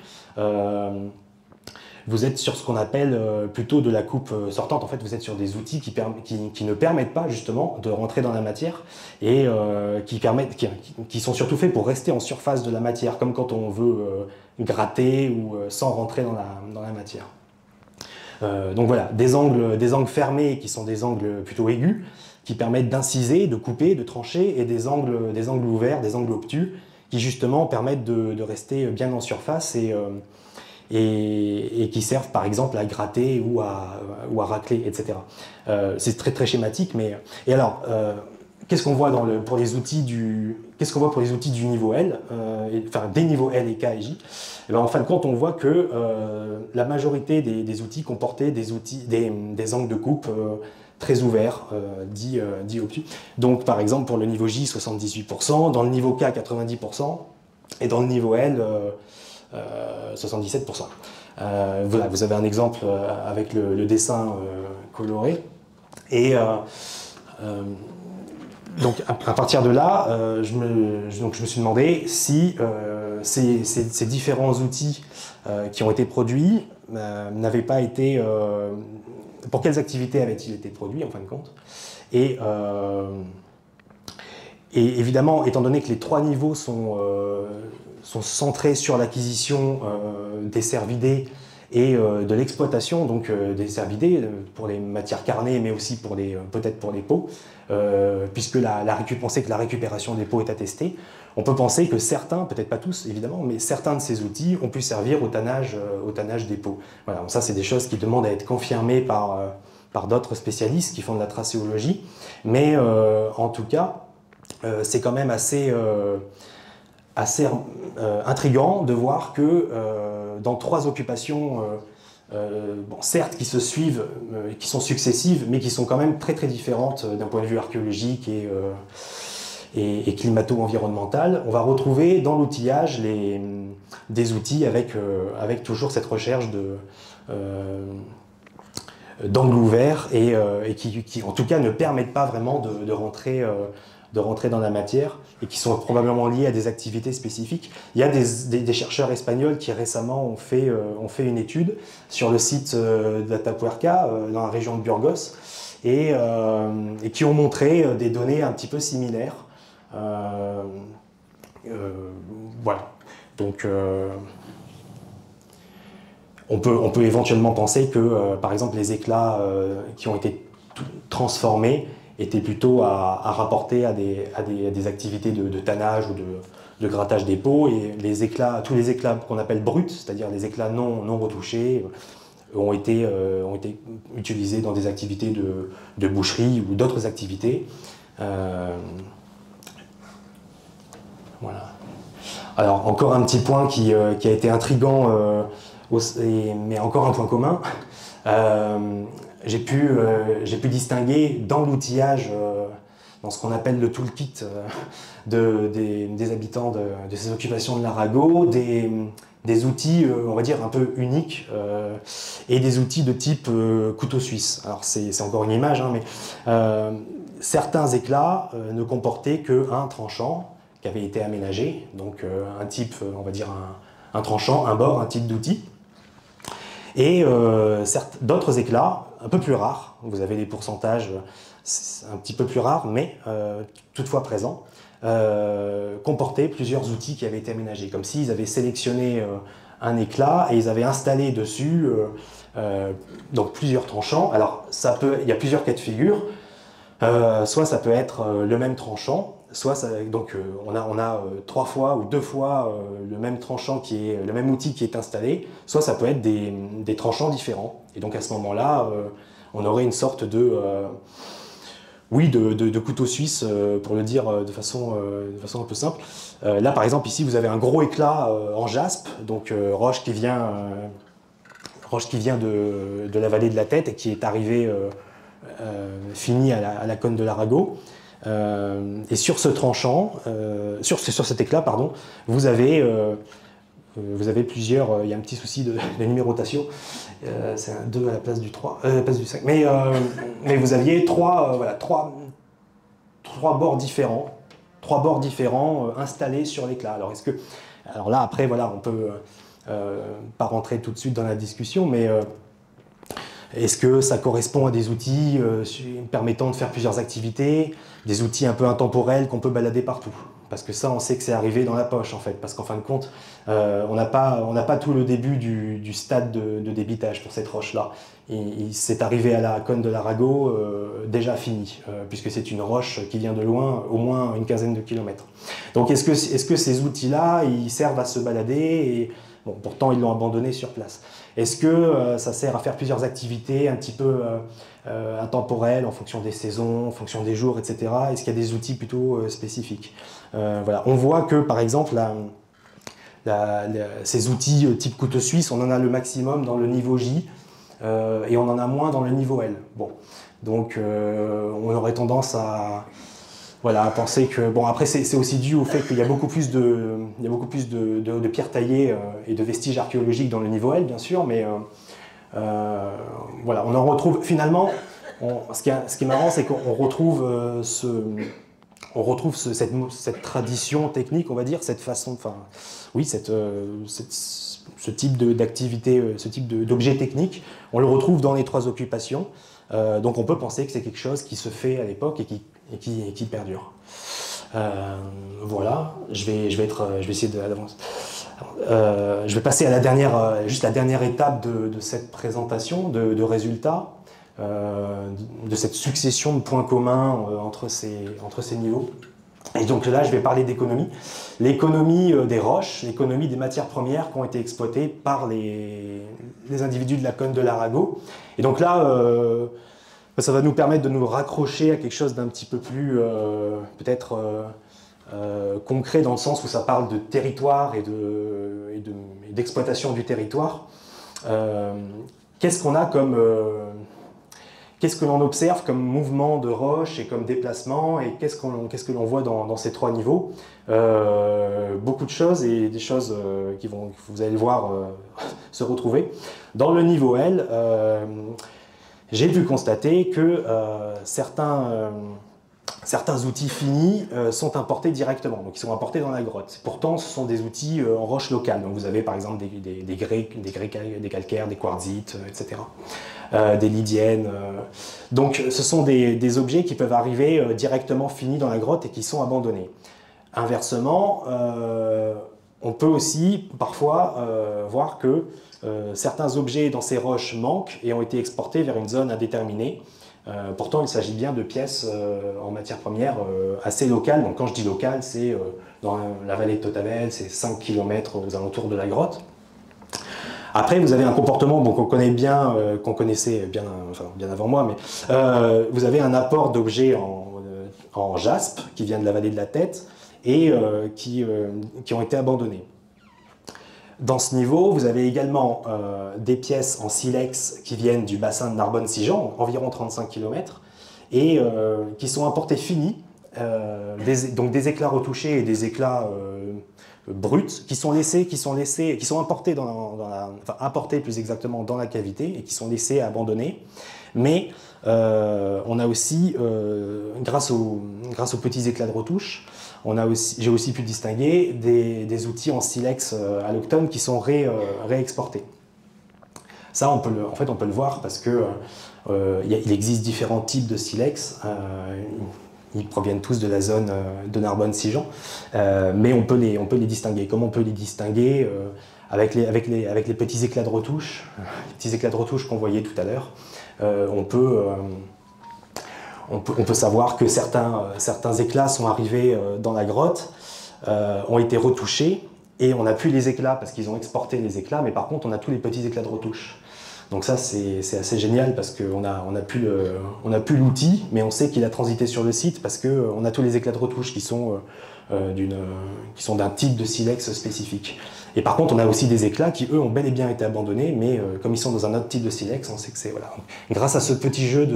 vous êtes sur ce qu'on appelle plutôt de la coupe sortante. En fait, vous êtes sur des outils qui ne permettent pas justement de rentrer dans la matière et qui sont surtout faits pour rester en surface de la matière, comme quand on veut gratter ou sans rentrer dans la matière. Donc voilà, des angles fermés qui sont des angles plutôt aigus, qui permettent d'inciser, de couper, de trancher, et des angles ouverts, des angles obtus, qui justement permettent de rester bien en surface et qui servent par exemple à gratter ou à racler, etc. C'est très très schématique, mais... Et alors, qu'est-ce qu'on voit pour les outils du niveau L, enfin des niveaux L et K et J? Et bien, en fin de compte, on voit que la majorité des outils comportaient des angles de coupe très ouverts, dits obtus. Donc par exemple pour le niveau J, 78%, dans le niveau K, 90%, et dans le niveau L, 77%. Voilà, vous avez un exemple avec le dessin coloré. Et donc à partir de là, je me suis demandé si ces différents outils qui ont été produits n'avaient pas été... pour quelles activités avaient-ils été produits en fin de compte. Et évidemment, étant donné que les trois niveaux sont centrés sur l'acquisition des cervidés et de l'exploitation donc des cervidés pour les matières carnées, mais aussi peut-être pour les peaux, puisque on sait que la récupération des peaux est attestée. On peut penser que certains, peut-être pas tous évidemment, mais certains de ces outils ont pu servir au tannage des peaux. Voilà, donc ça c'est des choses qui demandent à être confirmées par d'autres spécialistes qui font de la tracéologie, mais en tout cas c'est quand même assez intriguant de voir que dans trois occupations, certes qui se suivent, qui sont successives, mais qui sont quand même très très différentes d'un point de vue archéologique et climato-environnemental, on va retrouver dans l'outillage des outils avec toujours cette recherche d'angles ouverts et qui en tout cas ne permettent pas vraiment de rentrer dans la matière et qui sont probablement liés à des activités spécifiques. Il y a des chercheurs espagnols qui récemment ont fait une étude sur le site d'Atapuerca, dans la région de Burgos, et qui ont montré des données un petit peu similaires. Voilà. Donc, on peut éventuellement penser que, par exemple, les éclats qui ont été transformés étaient plutôt à rapporter à des activités de tannage ou de grattage des peaux, et tous les éclats qu'on appelle bruts, c'est-à-dire les éclats non retouchés, ont été utilisés dans des activités de boucherie ou d'autres activités. Voilà. Alors, encore un petit point qui a été intriguant, mais encore un point commun. J'ai pu distinguer dans l'outillage, dans ce qu'on appelle le toolkit des habitants de ces occupations de l'Arago, des outils, on va dire, un peu uniques, et des outils de type couteau suisse. Alors c'est encore une image, hein, mais certains éclats ne comportaient qu'un tranchant qui avait été aménagé, donc un type, on va dire un tranchant, un bord, un type d'outil. Et d'autres éclats, un peu plus rares, vous avez des pourcentages un petit peu plus rares, mais toutefois présents, comportaient plusieurs outils qui avaient été aménagés, comme s'ils avaient sélectionné un éclat et ils avaient installé dessus donc plusieurs tranchants. Alors il y a plusieurs cas de figure, soit ça peut être le même tranchant, on a 3 fois ou 2 fois le même tranchant le même outil qui est installé, soit ça peut être des tranchants différents. Et donc à ce moment-là, on aurait une sorte de couteau suisse, pour le dire de façon un peu simple. Là, par exemple, ici, vous avez un gros éclat en jaspe, donc roche qui vient de la vallée de la Tête et qui est arrivé fini à la cône de l'Arago. Et sur ce tranchant, sur cet éclat, pardon, vous avez plusieurs. Il y a un petit souci de numérotation. C'est un 2 à la place du 3, à la place du 5. Mais vous aviez trois bords différents, installés sur l'éclat. Alors là, après, voilà, on peut pas rentrer tout de suite dans la discussion, mais est-ce que ça correspond à des outils permettant de faire plusieurs activités, des outils un peu intemporels qu'on peut balader partout? Parce que ça, on sait que c'est arrivé dans la poche, en fait. Parce qu'en fin de compte, on n'a pas tout le début du stade de débitage pour cette roche-là. C'est arrivé à la cône de l'Arago déjà fini, puisque c'est une roche qui vient de loin, au moins une quinzaine de kilomètres. Donc est-ce que ces outils-là, ils servent à se balader bon, pourtant, ils l'ont abandonné sur place. Est-ce que ça sert à faire plusieurs activités un petit peu intemporelles en fonction des saisons, en fonction des jours, etc. Est-ce qu'il y a des outils plutôt spécifiques? Voilà. On voit que, par exemple, ces outils type couteau suisse, on en a le maximum dans le niveau J et on en a moins dans le niveau L. Bon. Donc, on aurait tendance à penser que... Bon, après, c'est aussi dû au fait qu'il y a beaucoup plus de pierres taillées et de vestiges archéologiques dans le niveau L, bien sûr, mais voilà, on en retrouve... Finalement, ce qui est marrant, c'est qu'on retrouve, cette tradition technique, on va dire, cette façon... Enfin, oui, ce type d'activité, ce type d'objet technique, on le retrouve dans les 3 occupations. Donc on peut penser que c'est quelque chose qui se fait à l'époque et qui perdure. Voilà, je vais essayer d'avancer. Je vais passer à la dernière étape de cette présentation de résultats, de cette succession de points communs entre ces niveaux. Et donc là, je vais parler d'économie. L'économie des roches, l'économie des matières premières qui ont été exploitées par les individus de la cône de l'Arago. Et donc là, ça va nous permettre de nous raccrocher à quelque chose d'un petit peu plus, peut-être, concret, dans le sens où ça parle de territoire et d'exploitation du territoire. Qu'est-ce qu'on a comme... Qu'est-ce que l'on observe comme mouvement de roche et comme déplacement, et qu'est-ce que l'on voit dans ces 3 niveaux? Beaucoup de choses, et des choses que vous allez le voir se retrouver. Dans le niveau L, j'ai pu constater que certains outils finis sont importés directement, donc ils sont importés dans la grotte. Pourtant, ce sont des outils en roche locale. Donc vous avez par exemple des calcaires, des quartzites, etc. Des lydiennes. Donc ce sont des objets qui peuvent arriver directement finis dans la grotte et qui sont abandonnés. Inversement, on peut aussi parfois voir que certains objets dans ces roches manquent et ont été exportés vers une zone indéterminée. Pourtant, il s'agit bien de pièces en matière première assez locales. Donc quand je dis locales, c'est dans la vallée de Totabel, c'est 5 km aux alentours de la grotte. Après, vous avez un comportement qu'on connaît bien, qu'on connaissait bien avant moi, mais vous avez un apport d'objets en jaspe qui vient de la vallée de la Tête et qui ont été abandonnés. Dans ce niveau, vous avez également des pièces en silex qui viennent du bassin de Narbonne-Sigean, environ 35 km, et qui sont importés finis, donc des éclats retouchés et des éclats bruts, qui sont importés importés plus exactement dans la cavité et qui sont laissés abandonnés. Mais on a aussi, grâce aux petits éclats de retouche, j'ai aussi pu distinguer des outils en silex allochtone qui sont réexportés. Ça, on peut le voir parce que il existe différents types de silex. Ils proviennent tous de la zone de Narbonne-Sigean, mais on peut les distinguer. Comment on peut les distinguer avec les petits éclats de retouche, qu'on voyait tout à l'heure. On on peut savoir que certains éclats sont arrivés dans la grotte, ont été retouchés, et on n'a plus les éclats parce qu'ils ont exporté les éclats, mais par contre on a tous les petits éclats de retouche. Donc ça c'est assez génial parce qu'on n'a plus l'outil, mais on sait qu'il a transité sur le site parce qu'on a tous les éclats de retouche qui sont d'un type de silex spécifique. Et par contre on a aussi des éclats qui eux ont bel et bien été abandonnés, mais comme ils sont dans un autre type de silex, on sait que c'est... Voilà. Donc, grâce à ce petit jeu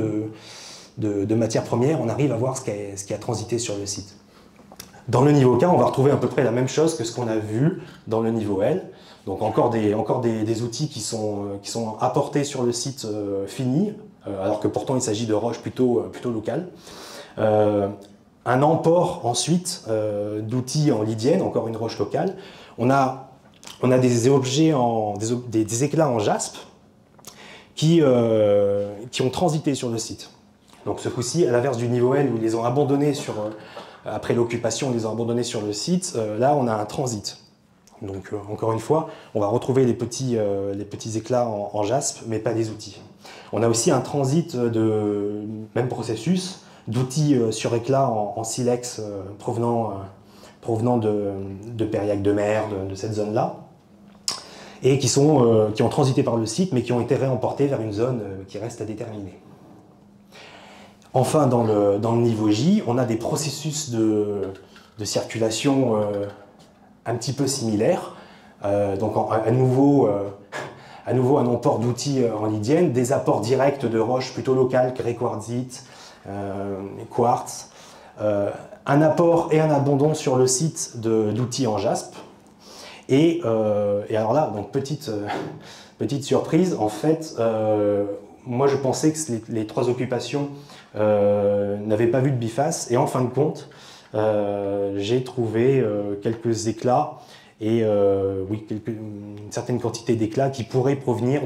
de matières premières, on arrive à voir ce qui a transité sur le site. Dans le niveau K, on va retrouver à peu près la même chose que ce qu'on a vu dans le niveau L. Donc encore des outils qui sont apportés sur le site fini, alors que pourtant il s'agit de roches plutôt locales. Un emport ensuite d'outils en lydienne, encore une roche locale. On a des objets, des éclats en jaspe qui ont transité sur le site. Donc ce coup-ci, à l'inverse du niveau L où ils les ont abandonnés après l'occupation, ils les ont abandonnés sur le site, là on a un transit. Donc encore une fois, on va retrouver les petits éclats en jaspe, mais pas des outils. On a aussi un transit de même processus, d'outils sur éclat en silex provenant de Périac de mer, de cette zone-là, et qui ont transité par le site, mais qui ont été réemportés vers une zone qui reste à déterminer. Enfin, dans le niveau J, on a des processus de circulation un petit peu similaires. Donc à nouveau un emport d'outils en lydienne, des apports directs de roches plutôt locales, grès quartzite, quartz, un apport et un abandon sur le site d'outils en jaspe. Et alors là, donc petite surprise, en fait, moi je pensais que les trois occupations n'avaient pas vu de biface, et en fin de compte, j'ai trouvé quelques éclats, et oui, une certaine quantité d'éclats qui pourraient provenir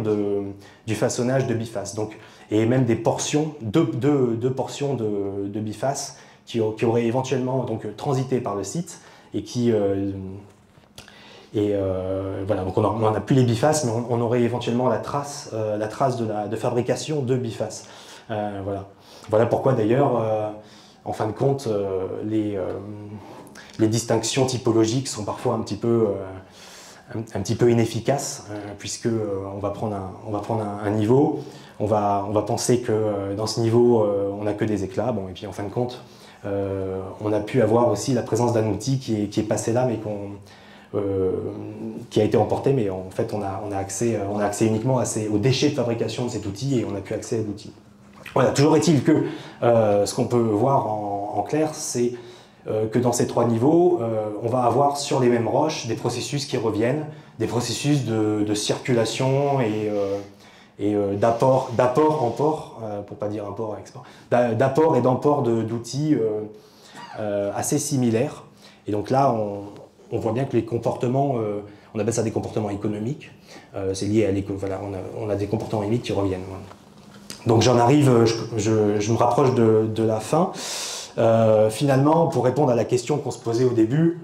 du façonnage de biface. Donc, et même des portions, deux portions de biface qui auraient éventuellement donc, transité par le site, et qui... voilà, donc on n'a plus les bifaces, mais on aurait éventuellement la trace de fabrication de bifaces. Voilà pourquoi d'ailleurs, en fin de compte, les distinctions typologiques sont parfois un petit peu inefficaces, puisque on va prendre un niveau, on va penser que dans ce niveau on n'a que des éclats, bon, et puis en fin de compte, on a pu avoir aussi la présence d'un outil qui est passé là, mais qui a été emporté, mais en fait on a accès uniquement aux déchets de fabrication de cet outil, et on n'a plus accès à l'outil. Voilà, toujours est-il que ce qu'on peut voir en clair, c'est que dans ces trois niveaux, on va avoir sur les mêmes roches des processus qui reviennent, des processus de circulation et d'apport-emport, pour pas dire import-export, d'apport et d'emport d'outils assez similaires. Et donc là, on voit bien que les comportements, on appelle ça des comportements économiques, c'est lié à voilà, on a des comportements économiques qui reviennent. Voilà. Donc j'en arrive, je me rapproche de la fin. Finalement, pour répondre à la question qu'on se posait au début,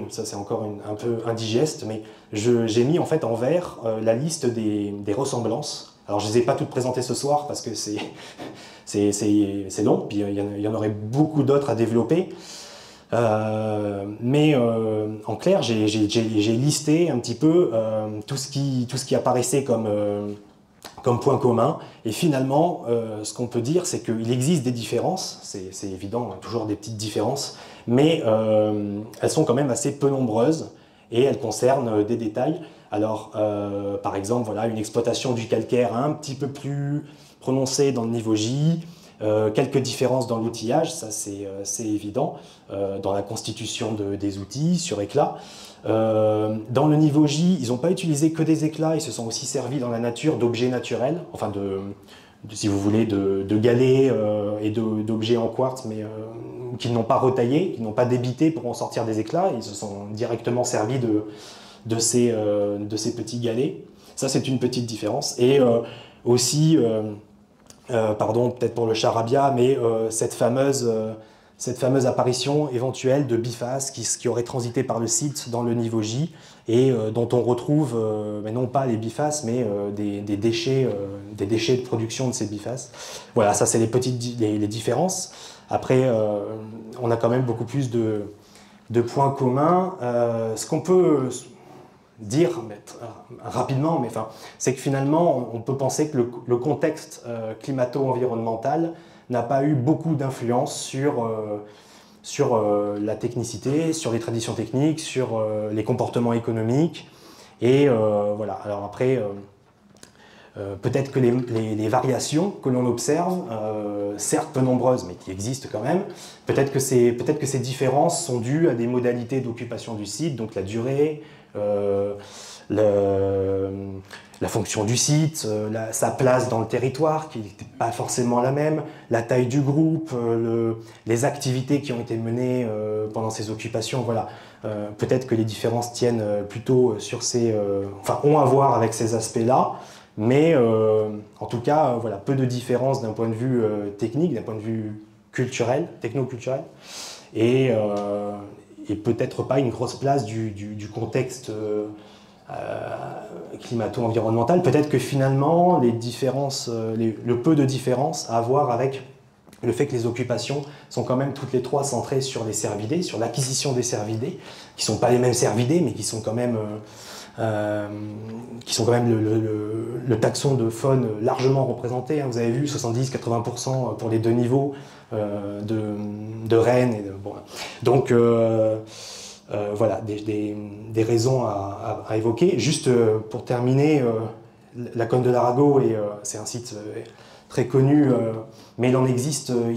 ça c'est encore un peu indigeste, mais j'ai mis en fait en vert la liste des ressemblances. Alors je ne les ai pas toutes présentées ce soir parce que c'est long, puis il y en aurait beaucoup d'autres à développer. Mais en clair, j'ai listé un petit peu tout ce qui apparaissait comme point commun, et finalement, ce qu'on peut dire, c'est qu'il existe des différences, c'est évident, toujours des petites différences, mais elles sont quand même assez peu nombreuses, et elles concernent des détails. Alors, par exemple, voilà, une exploitation du calcaire un petit peu plus prononcée dans le niveau J, quelques différences dans l'outillage, ça c'est évident, dans la constitution des outils, sur éclat. Dans le niveau J, ils n'ont pas utilisé que des éclats, ils se sont aussi servis dans la nature d'objets naturels, enfin si vous voulez, de galets et d'objets en quartz, mais qu'ils n'ont pas retaillés, qu'ils n'ont pas débité pour en sortir des éclats, ils se sont directement servis de ces petits galets. Ça, c'est une petite différence. Et aussi, pardon, peut-être pour le charabia, mais cette fameuse cette fameuse apparition éventuelle de bifaces qui auraient transité par le site dans le niveau J et dont on retrouve, mais non pas les bifaces, mais des déchets de production de ces bifaces. Voilà, ça c'est les différences. Après, on a quand même beaucoup plus de points communs. Ce qu'on peut dire rapidement, mais enfin, c'est que finalement, on peut penser que le contexte climato-environnemental n'a pas eu beaucoup d'influence sur la technicité, sur les traditions techniques, sur les comportements économiques. Et voilà. Alors après, peut-être que les variations que l'on observe, certes peu nombreuses, mais qui existent quand même, peut-être que ces différences sont dues à des modalités d'occupation du site, donc la durée, la fonction du site, sa place dans le territoire qui n'était pas forcément la même, la taille du groupe, les activités qui ont été menées pendant ces occupations. Voilà. Peut-être que les différences tiennent plutôt sur ont à voir avec ces aspects-là, mais en tout cas, voilà, peu de différences d'un point de vue technique, d'un point de vue culturel, techno-culturel, et peut-être pas une grosse place du contexte climato-environnemental. Peut-être que finalement, les différences, le peu de différences à avoir avec le fait que les occupations sont quand même toutes les trois centrées sur les cervidés, sur l'acquisition des cervidés, qui ne sont pas les mêmes cervidés, mais qui sont quand même le taxon de faune largement représenté. Vous avez vu, 70-80% pour les deux niveaux de Rennes. Bon. Donc, voilà, des raisons à évoquer. Juste pour terminer, la Cône de l'Arago, c'est un site très connu, mais il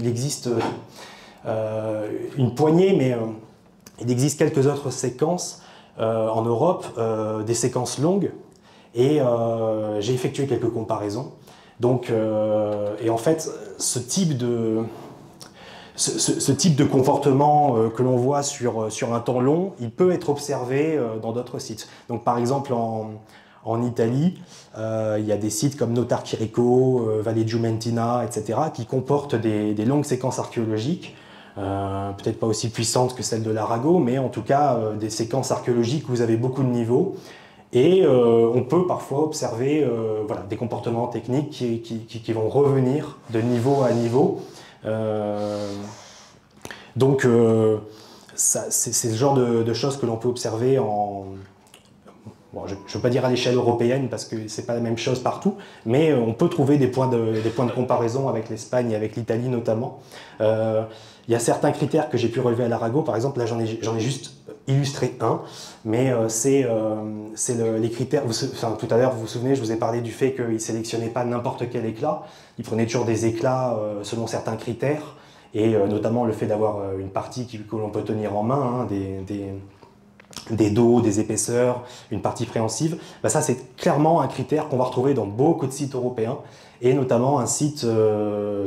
existe une poignée, mais il existe quelques autres séquences en Europe, des séquences longues, et j'ai effectué quelques comparaisons. Donc, et en fait, ce type de comportement que l'on voit sur un temps long, il peut être observé dans d'autres sites. Donc par exemple en Italie, il y a des sites comme Notar Chirico, Valle Giumentina, etc., qui comportent des longues séquences archéologiques, peut-être pas aussi puissantes que celles de l'Arago, mais en tout cas des séquences archéologiques où vous avez beaucoup de niveaux. Et on peut parfois observer voilà, des comportements techniques qui vont revenir de niveau à niveau. Donc c'est le genre de choses que l'on peut observer bon, je ne veux pas dire à l'échelle européenne parce que c'est pas la même chose partout, mais on peut trouver des points de comparaison avec l'Espagne et avec l'Italie notamment. Il y a certains critères que j'ai pu relever à l'Arago, par exemple, là j'en ai juste illustré un, mais c'est les critères. Tout à l'heure, vous vous souvenez, je vous ai parlé du fait qu'ils ne sélectionnaient pas n'importe quel éclat, ils prenaient toujours des éclats selon certains critères, et notamment le fait d'avoir une partie que l'on peut tenir en main, des dos, des épaisseurs, une partie préhensive. Ben ça, c'est clairement un critère qu'on va retrouver dans beaucoup de sites européens, et notamment un site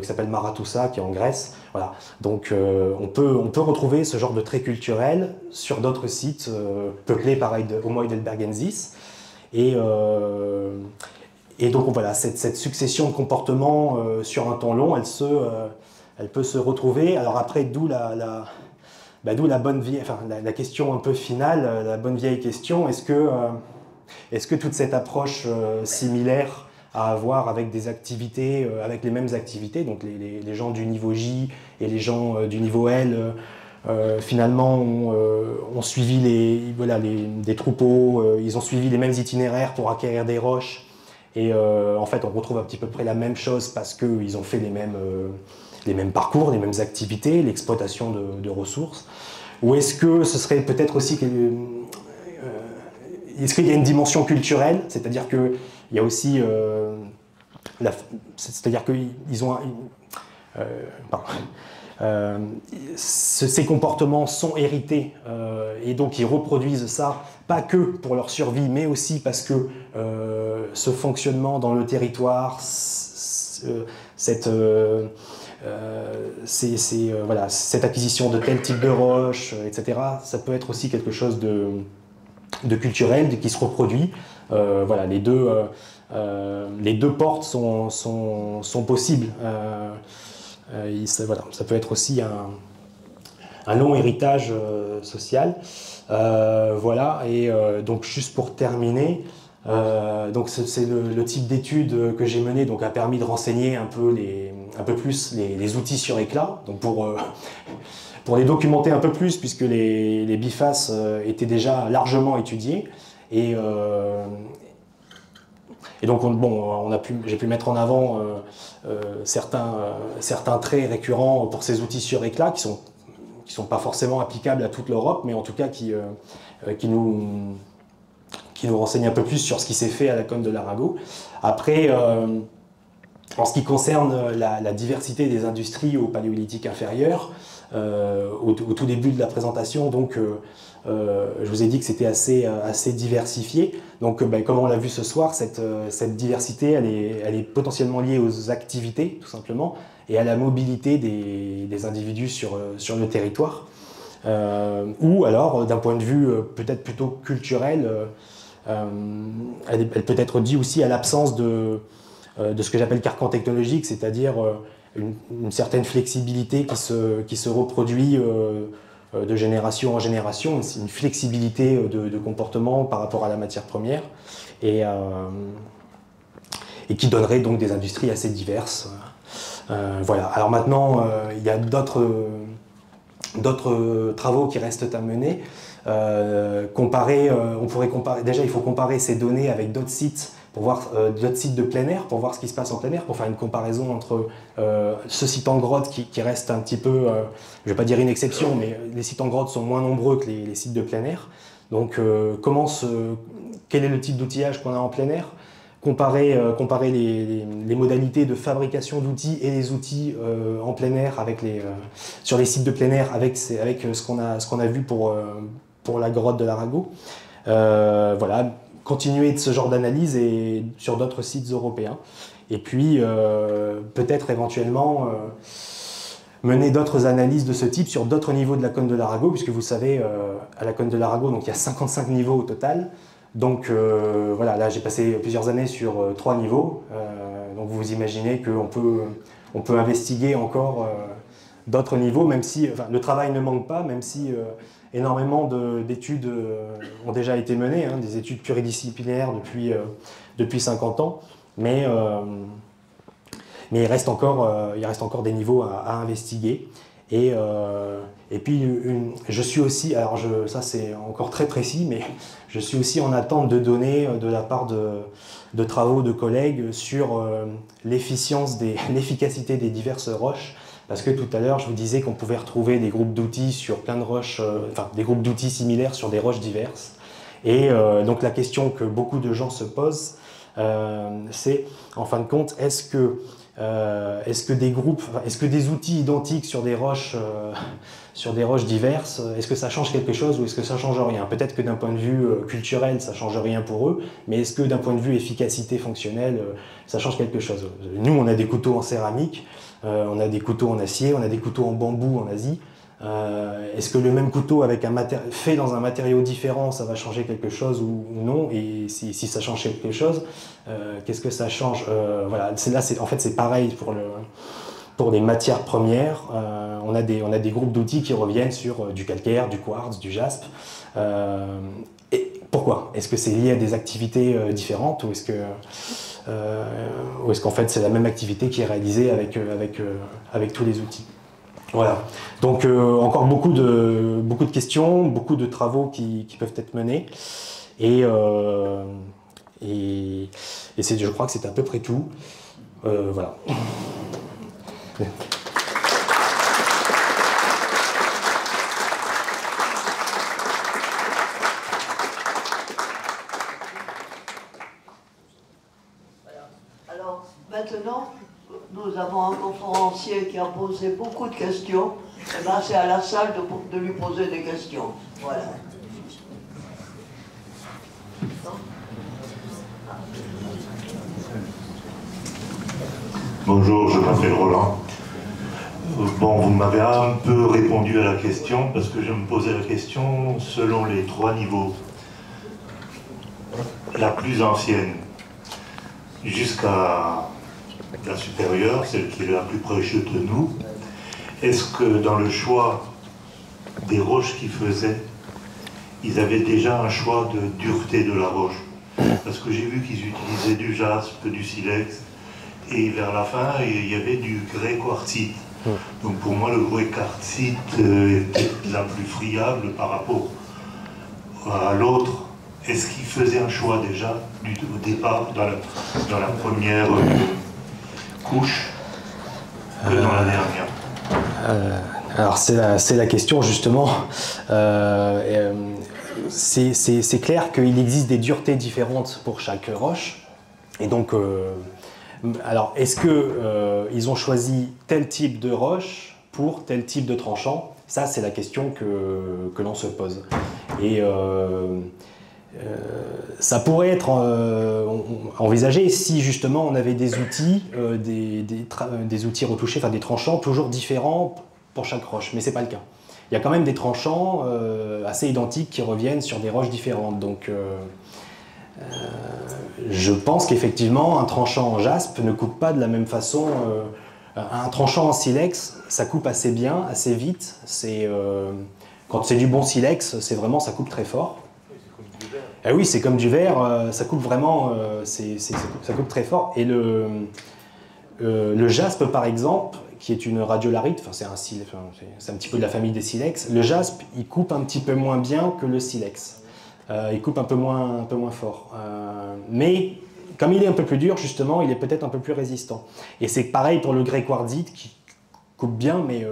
qui s'appelle Maratoussa, qui est en Grèce. Voilà. Donc on peut retrouver ce genre de traits culturels sur d'autres sites peuplés par Homo heidelbergensis. Et donc voilà, cette succession de comportements sur un temps long, elle peut se retrouver. Alors après, d'où la bonne vieille, enfin la question un peu finale, la bonne vieille question, est-ce que toute cette approche similaire à avoir avec des activités, avec les mêmes activités, donc les gens du niveau J et les gens du niveau L, finalement ont suivi des troupeaux, ils ont suivi les mêmes itinéraires pour acquérir des roches, et en fait on retrouve à petit peu près la même chose parce qu'ils ont fait les mêmes parcours, les mêmes activités, l'exploitation de ressources. Ou est-ce que ce serait peut-être aussi est-ce qu'il y a une dimension culturelle, c'est-à-dire qu'il y a aussi c'est-à-dire qu'ils ont ces comportements sont hérités et donc ils reproduisent ça, pas que pour leur survie, mais aussi parce que ce fonctionnement dans le territoire, cette acquisition de tel type de roche, etc., ça peut être aussi quelque chose de culturel, qui se reproduit. Voilà, les deux portes sont possibles. Ça peut être aussi un long héritage social. Voilà, et donc juste pour terminer, donc c'est le type d'étude que j'ai mené, donc a permis de renseigner un peu plus les outils sur éclat, donc pour les documenter un peu plus, puisque les bifaces étaient déjà largement étudiés. Et donc, j'ai pu mettre en avant certains traits récurrents pour ces outils sur éclat qui sont pas forcément applicables à toute l'Europe, mais en tout cas qui nous renseignent un peu plus sur ce qui s'est fait à la cône de l'Arago. Après, en ce qui concerne la diversité des industries au Paléolithique inférieur, au tout début de la présentation, donc je vous ai dit que c'était assez diversifié. Donc, comme on l'a vu ce soir, cette diversité, elle est potentiellement liée aux activités, tout simplement, et à la mobilité des individus sur le territoire. Ou alors, d'un point de vue peut-être plutôt culturel, elle peut être due aussi à l'absence de ce que j'appelle carcan technologique, c'est-à-dire une certaine flexibilité qui se reproduit de génération en génération, une flexibilité de comportement par rapport à la matière première, et qui donnerait donc des industries assez diverses. Voilà. Alors maintenant, il y a d'autres travaux qui restent à mener. On pourrait comparer, déjà il faut comparer ces données avec d'autres sites, pour voir d'autres sites de plein air, pour voir ce qui se passe en plein air, pour faire une comparaison entre ce site en grotte qui reste un petit peu, je ne vais pas dire une exception, mais les sites en grotte sont moins nombreux que les sites de plein air. Donc quel est le type d'outillage qu'on a en plein air, comparer les modalités de fabrication d'outils et les outils en plein air sur les sites de plein air avec ce qu'on a vu pour la grotte de l'Arago. Voilà, continuer de ce genre d'analyse et sur d'autres sites européens. Et puis, peut-être éventuellement mener d'autres analyses de ce type sur d'autres niveaux de la cône de l'Arago, puisque vous savez, à la cône de l'Arago, donc il y a 55 niveaux au total. Donc voilà, là j'ai passé plusieurs années sur 3 niveaux. Donc vous imaginez qu'on peut investiguer encore d'autres niveaux, même si le travail ne manque pas, même si énormément d'études ont déjà été menées, hein, des études pluridisciplinaires depuis 50 ans, mais il reste encore des niveaux à investiguer. Et puis, je suis aussi, alors ça c'est encore très précis, mais je suis aussi en attente de données de la part de travaux de collègues sur l'efficacité des diverses roches. Parce que tout à l'heure, je vous disais qu'on pouvait retrouver des groupes d'outils sur plein de roches, des groupes d'outils similaires sur des roches diverses. Et donc la question que beaucoup de gens se posent, c'est, en fin de compte, est-ce que des outils identiques sur des roches diverses, est-ce que ça change quelque chose ou est-ce que ça change rien? Peut-être que d'un point de vue culturel, ça change rien pour eux, mais est-ce que d'un point de vue efficacité fonctionnelle, ça change quelque chose? Nous, on a des couteaux en céramique, on a des couteaux en acier, on a des couteaux en bambou en Asie. Est-ce que le même couteau fait dans un matériau différent, ça va changer quelque chose ou non? Et si ça change quelque chose, qu'est-ce que ça change? Voilà, en fait c'est pareil pour les matières premières. On a des groupes d'outils qui reviennent sur du calcaire, du quartz, du jaspe. Et pourquoi? Est-ce que c'est lié à des activités différentes ou est-ce qu'en fait c'est la même activité qui est réalisée avec tous les outils? Voilà, donc encore beaucoup de questions, beaucoup de travaux qui peuvent être menés, et je crois que c'est à peu près tout. Voilà.
Alors, maintenant, nous avons un conférencier qui a posé beaucoup de questions. Et ben, c'est à la salle de lui poser des questions. Voilà.
Bonjour, je m'appelle Roland. Bon, vous m'avez un peu répondu à la question parce que je me posais la question selon les 3 niveaux. La plus ancienne jusqu'à la supérieure, celle qui est la plus proche de nous. Est-ce que dans le choix des roches qu'ils faisaient, ils avaient déjà un choix de dureté de la roche. Parce que j'ai vu qu'ils utilisaient du jaspe, du silex, et vers la fin, il y avait du grès quartzite. Donc pour moi, le grès quartzite était la plus friable par rapport à l'autre. Est-ce qu'ils faisaient un choix déjà au départ dans la première couche que dans la dernière?
Alors c'est la question justement. C'est clair qu'il existe des duretés différentes pour chaque roche. Et donc, alors est-ce qu'ils ont choisi tel type de roche pour tel type de tranchant? Ça, c'est la question que l'on se pose. Et ça pourrait être envisagé si justement on avait des outils, des outils retouchés, enfin des tranchants toujours différents pour chaque roche, mais c'est pas le cas. Il y a quand même des tranchants assez identiques qui reviennent sur des roches différentes. Donc je pense qu'effectivement un tranchant en jaspe ne coupe pas de la même façon. Un tranchant en silex, ça coupe assez bien, assez vite. Quand c'est du bon silex, c'est vraiment, ça coupe très fort. Eh oui, c'est comme du verre, ça coupe vraiment, ça coupe très fort. Et le jaspe, par exemple, qui est une radiolarite, enfin c'est un petit peu de la famille des silex, le jaspe, il coupe un petit peu moins bien que le silex. Il coupe un peu moins fort. Mais comme il est un peu plus dur, justement, il est peut-être un peu plus résistant. Et c'est pareil pour le grès quartzite, qui coupe bien, mais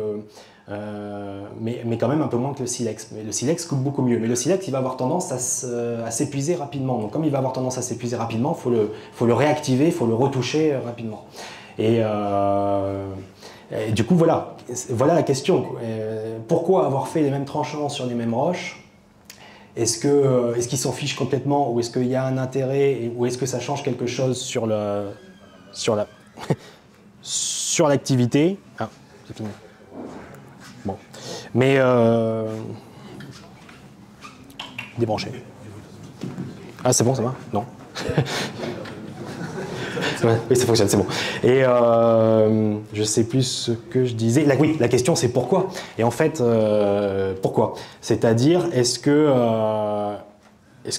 quand même un peu moins que le silex. Mais le silex coupe beaucoup mieux. Mais le silex, il va avoir tendance à s'épuiser rapidement. Donc comme il va avoir tendance à s'épuiser rapidement, il faut le réactiver, il faut le retoucher rapidement. Et du coup, voilà la question. Pourquoi avoir fait les mêmes tranchants sur les mêmes roches? Est-ce qu'ils s'en fichent complètement, ou est-ce qu'il y a un intérêt, ou est-ce que ça change quelque chose sur l'activité? Ah, c'est fini. Bon. Mais débranché. Ah, c'est bon, ça va? Non. Ouais, oui, ça fonctionne, c'est bon. Et je sais plus ce que je disais. Oui, la question c'est pourquoi. Et en fait, pourquoi? C'est-à-dire, est-ce que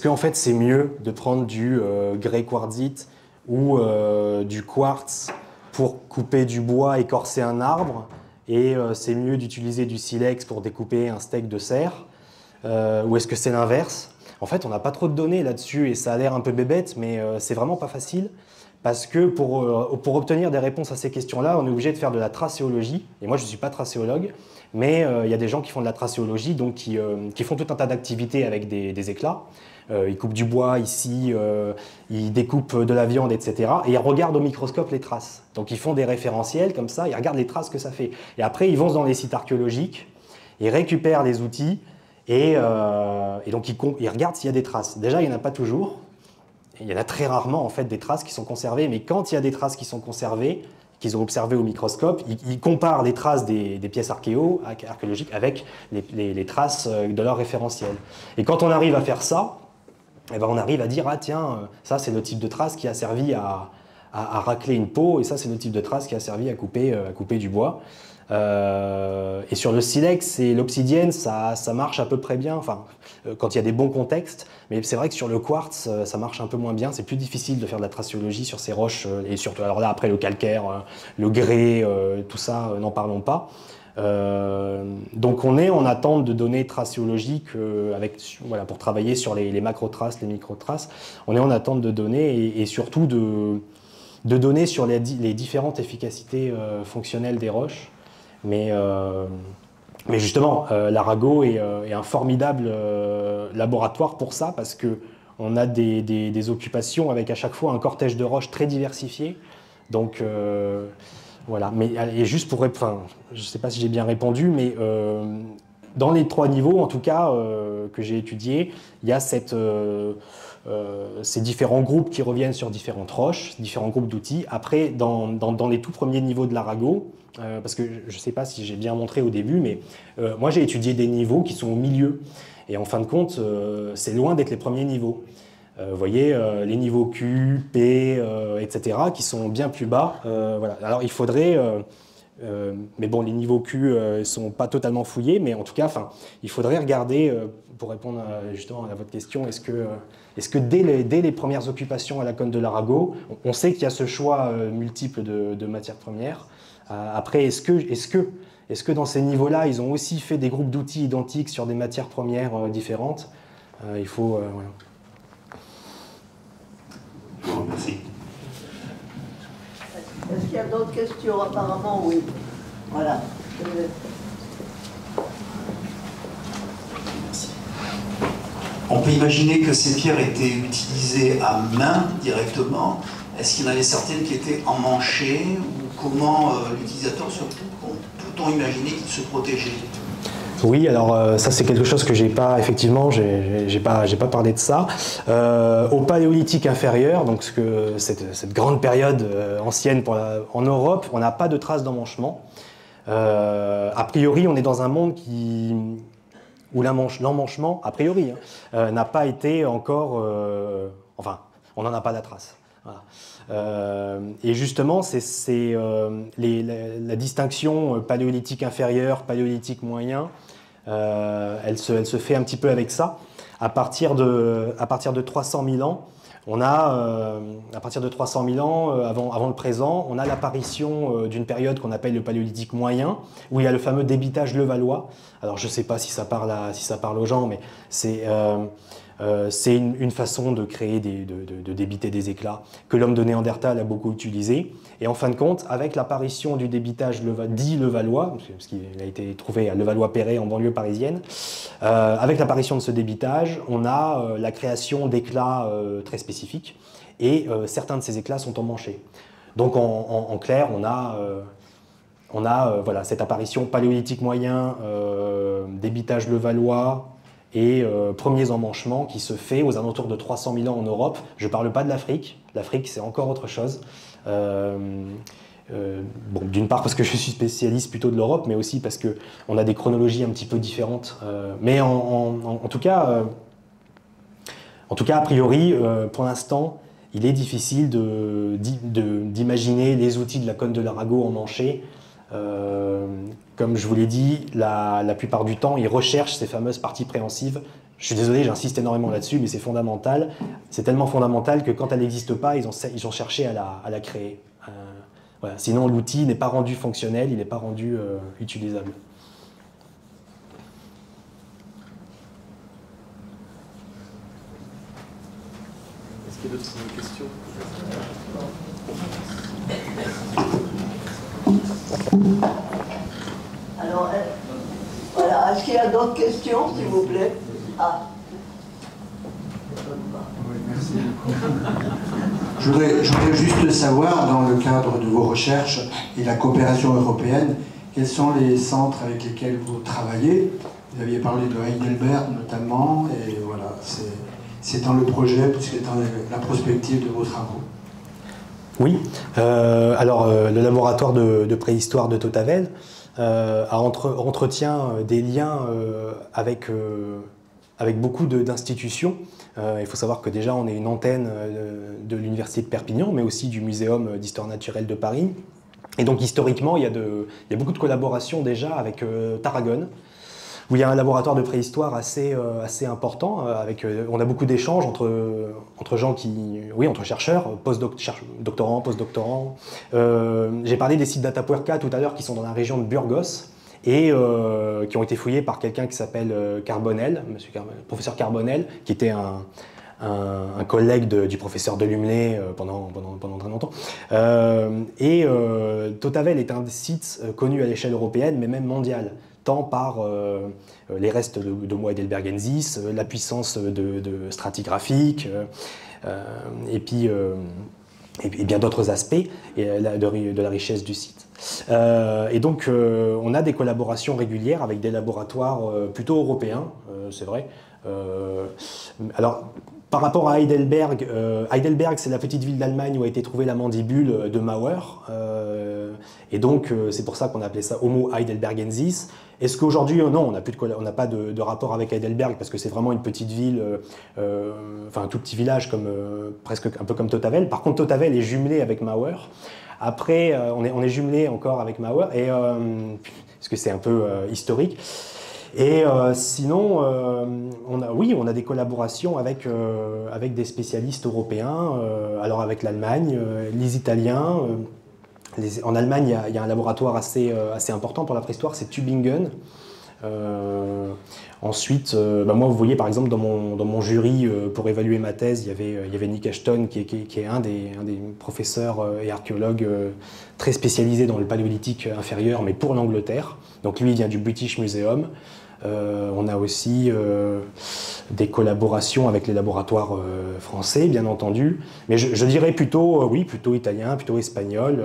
en fait c'est mieux de prendre du grès quartzite ou du quartz pour couper du bois, écorcer un arbre, et c'est mieux d'utiliser du silex pour découper un steak de cerf, ou est-ce que c'est l'inverse? En fait, on n'a pas trop de données là-dessus et ça a l'air un peu bébête, mais c'est vraiment pas facile. Parce que pour obtenir des réponses à ces questions-là, on est obligé de faire de la tracéologie. Et moi, je ne suis pas tracéologue, mais il y a des gens qui font de la tracéologie, donc qui font tout un tas d'activités avec des éclats. Ils coupent du bois ici, ils découpent de la viande, etc. Et ils regardent au microscope les traces. Donc ils font des référentiels comme ça, ils regardent les traces que ça fait. Et après, ils vont dans les sites archéologiques, ils récupèrent les outils, et donc ils regardent s'il y a des traces. Déjà, il n'y en a pas toujours. Il y en a très rarement en fait des traces qui sont conservées, mais quand il y a des traces qui sont conservées, qu'ils ont observées au microscope, ils comparent les traces des pièces archéologiques avec les traces de leur référentiel. Et quand on arrive à faire ça, eh ben on arrive à dire ah tiens, ça c'est le type de trace qui a servi à racler une peau, et ça c'est le type de trace qui a servi à couper du bois. Et sur le silex et l'obsidienne, ça marche à peu près bien, enfin, quand il y a des bons contextes, mais c'est vrai que sur le quartz, ça marche un peu moins bien, c'est plus difficile de faire de la tracéologie sur ces roches, et surtout, alors là, après le calcaire, le grès, tout ça, n'en parlons pas. Donc on est en attente de données tracéologiques voilà, pour travailler sur les macrotraces, les microtraces, on est en attente de données, et surtout de données sur les différentes efficacités fonctionnelles des roches. Mais justement, l'Arago est un formidable laboratoire pour ça, parce qu'on a des occupations avec à chaque fois un cortège de roches très diversifié. Donc voilà. Et juste pour répondre, je ne sais pas si j'ai bien répondu, mais dans les 3 niveaux, en tout cas, que j'ai étudiés, il y a ces différents groupes qui reviennent sur différentes roches, différents groupes d'outils. Après, dans les tout premiers niveaux de l'Arago, parce que je ne sais pas si j'ai bien montré au début, mais moi j'ai étudié des niveaux qui sont au milieu. Et en fin de compte, c'est loin d'être les premiers niveaux. Vous voyez, les niveaux Q, P, etc., qui sont bien plus bas. Voilà. Alors il faudrait mais bon, les niveaux Q ne sont pas totalement fouillés, mais en tout cas, il faudrait regarder, pour répondre justement à votre question, est-ce que dès les premières occupations à la cône de l'Arago, on sait qu'il y a ce choix multiple de matières premières. Après, est-ce que dans ces niveaux-là, ils ont aussi fait des groupes d'outils identiques sur des matières premières différentes? Il faut... voilà.
Je vous remercie.
Est-ce qu'il y a d'autres questions? Apparemment, oui. Voilà.
On peut imaginer que ces pierres étaient utilisées à main directement. Est-ce qu'il y en avait certaines qui étaient emmanchées? Ou comment l'utilisateur surtout, peut-on imaginer qu'il se protégeait?
Oui, alors ça c'est quelque chose que j'ai pas, effectivement, j'ai pas parlé de ça. Au Paléolithique inférieur, donc cette grande période ancienne en Europe, on n'a pas de traces d'emmanchement. A priori, on est dans un monde où l'emmanchement, a priori, n'a pas été encore... enfin, on n'en a pas la trace. Voilà. Et justement, la distinction paléolithique inférieur, paléolithique moyen, elle se fait un petit peu avec ça. À partir de 300 000 ans, on a, à partir de 300 000 ans, avant le présent, on a l'apparition d'une période qu'on appelle le paléolithique moyen, où il y a le fameux débitage levallois. Alors je ne sais pas si ça parle aux gens, mais c'est une façon de créer, de débiter des éclats que l'homme de Néandertal a beaucoup utilisé. Et en fin de compte, avec l'apparition du débitage dit levallois, parce qu'il a été trouvé à Levallois-Perret en banlieue parisienne, avec l'apparition de ce débitage, on a la création d'éclats très spécifiques, et certains de ces éclats sont emmanchés. Donc en clair, on a voilà, cette apparition paléolithique moyen, débitage levallois, et premiers emmanchements qui se fait aux alentours de 300 000 ans en Europe. Je ne parle pas de l'Afrique. L'Afrique, c'est encore autre chose. Bon, d'une part parce que je suis spécialiste plutôt de l'Europe, mais aussi parce qu'on a des chronologies un petit peu différentes. Mais en tout cas, a priori, pour l'instant, il est difficile d'imaginer les outils de la cône de l'Arago emmanchés. Comme je vous l'ai dit, la plupart du temps, ils recherchent ces fameuses parties préhensives. Je suis désolé, j'insiste énormément là-dessus, mais c'est fondamental. C'est tellement fondamental que quand elle n'existe pas, ils ont cherché à la créer. Voilà. Sinon, l'outil n'est pas rendu fonctionnel, il n'est pas rendu utilisable.
Est-ce qu'il y a d'autres questions?
Alors, voilà. Est-ce qu'il y a d'autres questions, s'il vous plaît? Ah.
Oui, merci beaucoup. Je voudrais juste savoir, dans le cadre de vos recherches et de la coopération européenne, quels sont les centres avec lesquels vous travaillez? Vous aviez parlé de Heidelberg notamment, et voilà, c'est dans le projet, c'est dans la prospective de vos travaux.
Oui, alors le laboratoire de préhistoire de Tautavel entretient des liens avec beaucoup d'institutions. Il faut savoir que déjà on est une antenne de l'Université de Perpignan, mais aussi du Muséum d'Histoire naturelle de Paris. Et donc historiquement, il y a beaucoup de collaborations déjà avec Tarragone, où il y a un laboratoire de préhistoire assez important. On a beaucoup d'échanges entre gens entre chercheurs, doctorants, postdoctorants. J'ai parlé des sites d'Atapuerca tout à l'heure qui sont dans la région de Burgos et qui ont été fouillés par quelqu'un qui s'appelle Carbonel, professeur Carbonel, qui était un collègue du professeur Delumlé pendant très longtemps. Tautavel est un des sites connus à l'échelle européenne, mais même mondiale, tant par les restes d'Homo heidelbergensis, la puissance de stratigraphique, et bien d'autres aspects de la richesse du site. Et donc on a des collaborations régulières avec des laboratoires plutôt européens, c'est vrai. Alors par rapport à Heidelberg, Heidelberg c'est la petite ville d'Allemagne où a été trouvée la mandibule de Mauer, et donc c'est pour ça qu'on a appelé ça Homo heidelbergensis. Est-ce qu'aujourd'hui, non, on n'a pas de rapport avec Heidelberg parce que c'est vraiment une petite ville, enfin un tout petit village presque un peu comme Tautavel. Par contre, Tautavel est jumelé avec Mauer. Après, on est jumelé encore avec Mauer, parce que c'est un peu historique. Et sinon, on a des collaborations avec des spécialistes européens, alors avec l'Allemagne, les Italiens. En Allemagne, il y a un laboratoire assez important pour la préhistoire, c'est Tübingen. Ensuite, moi, vous voyez, par exemple, dans mon jury pour évaluer ma thèse, il y avait Nick Ashton, qui est un des professeurs et archéologues très spécialisés dans le paléolithique inférieur, mais pour l'Angleterre. Donc lui, il vient du British Museum. On a aussi des collaborations avec les laboratoires français, bien entendu. Mais je dirais plutôt, plutôt italien, plutôt espagnol.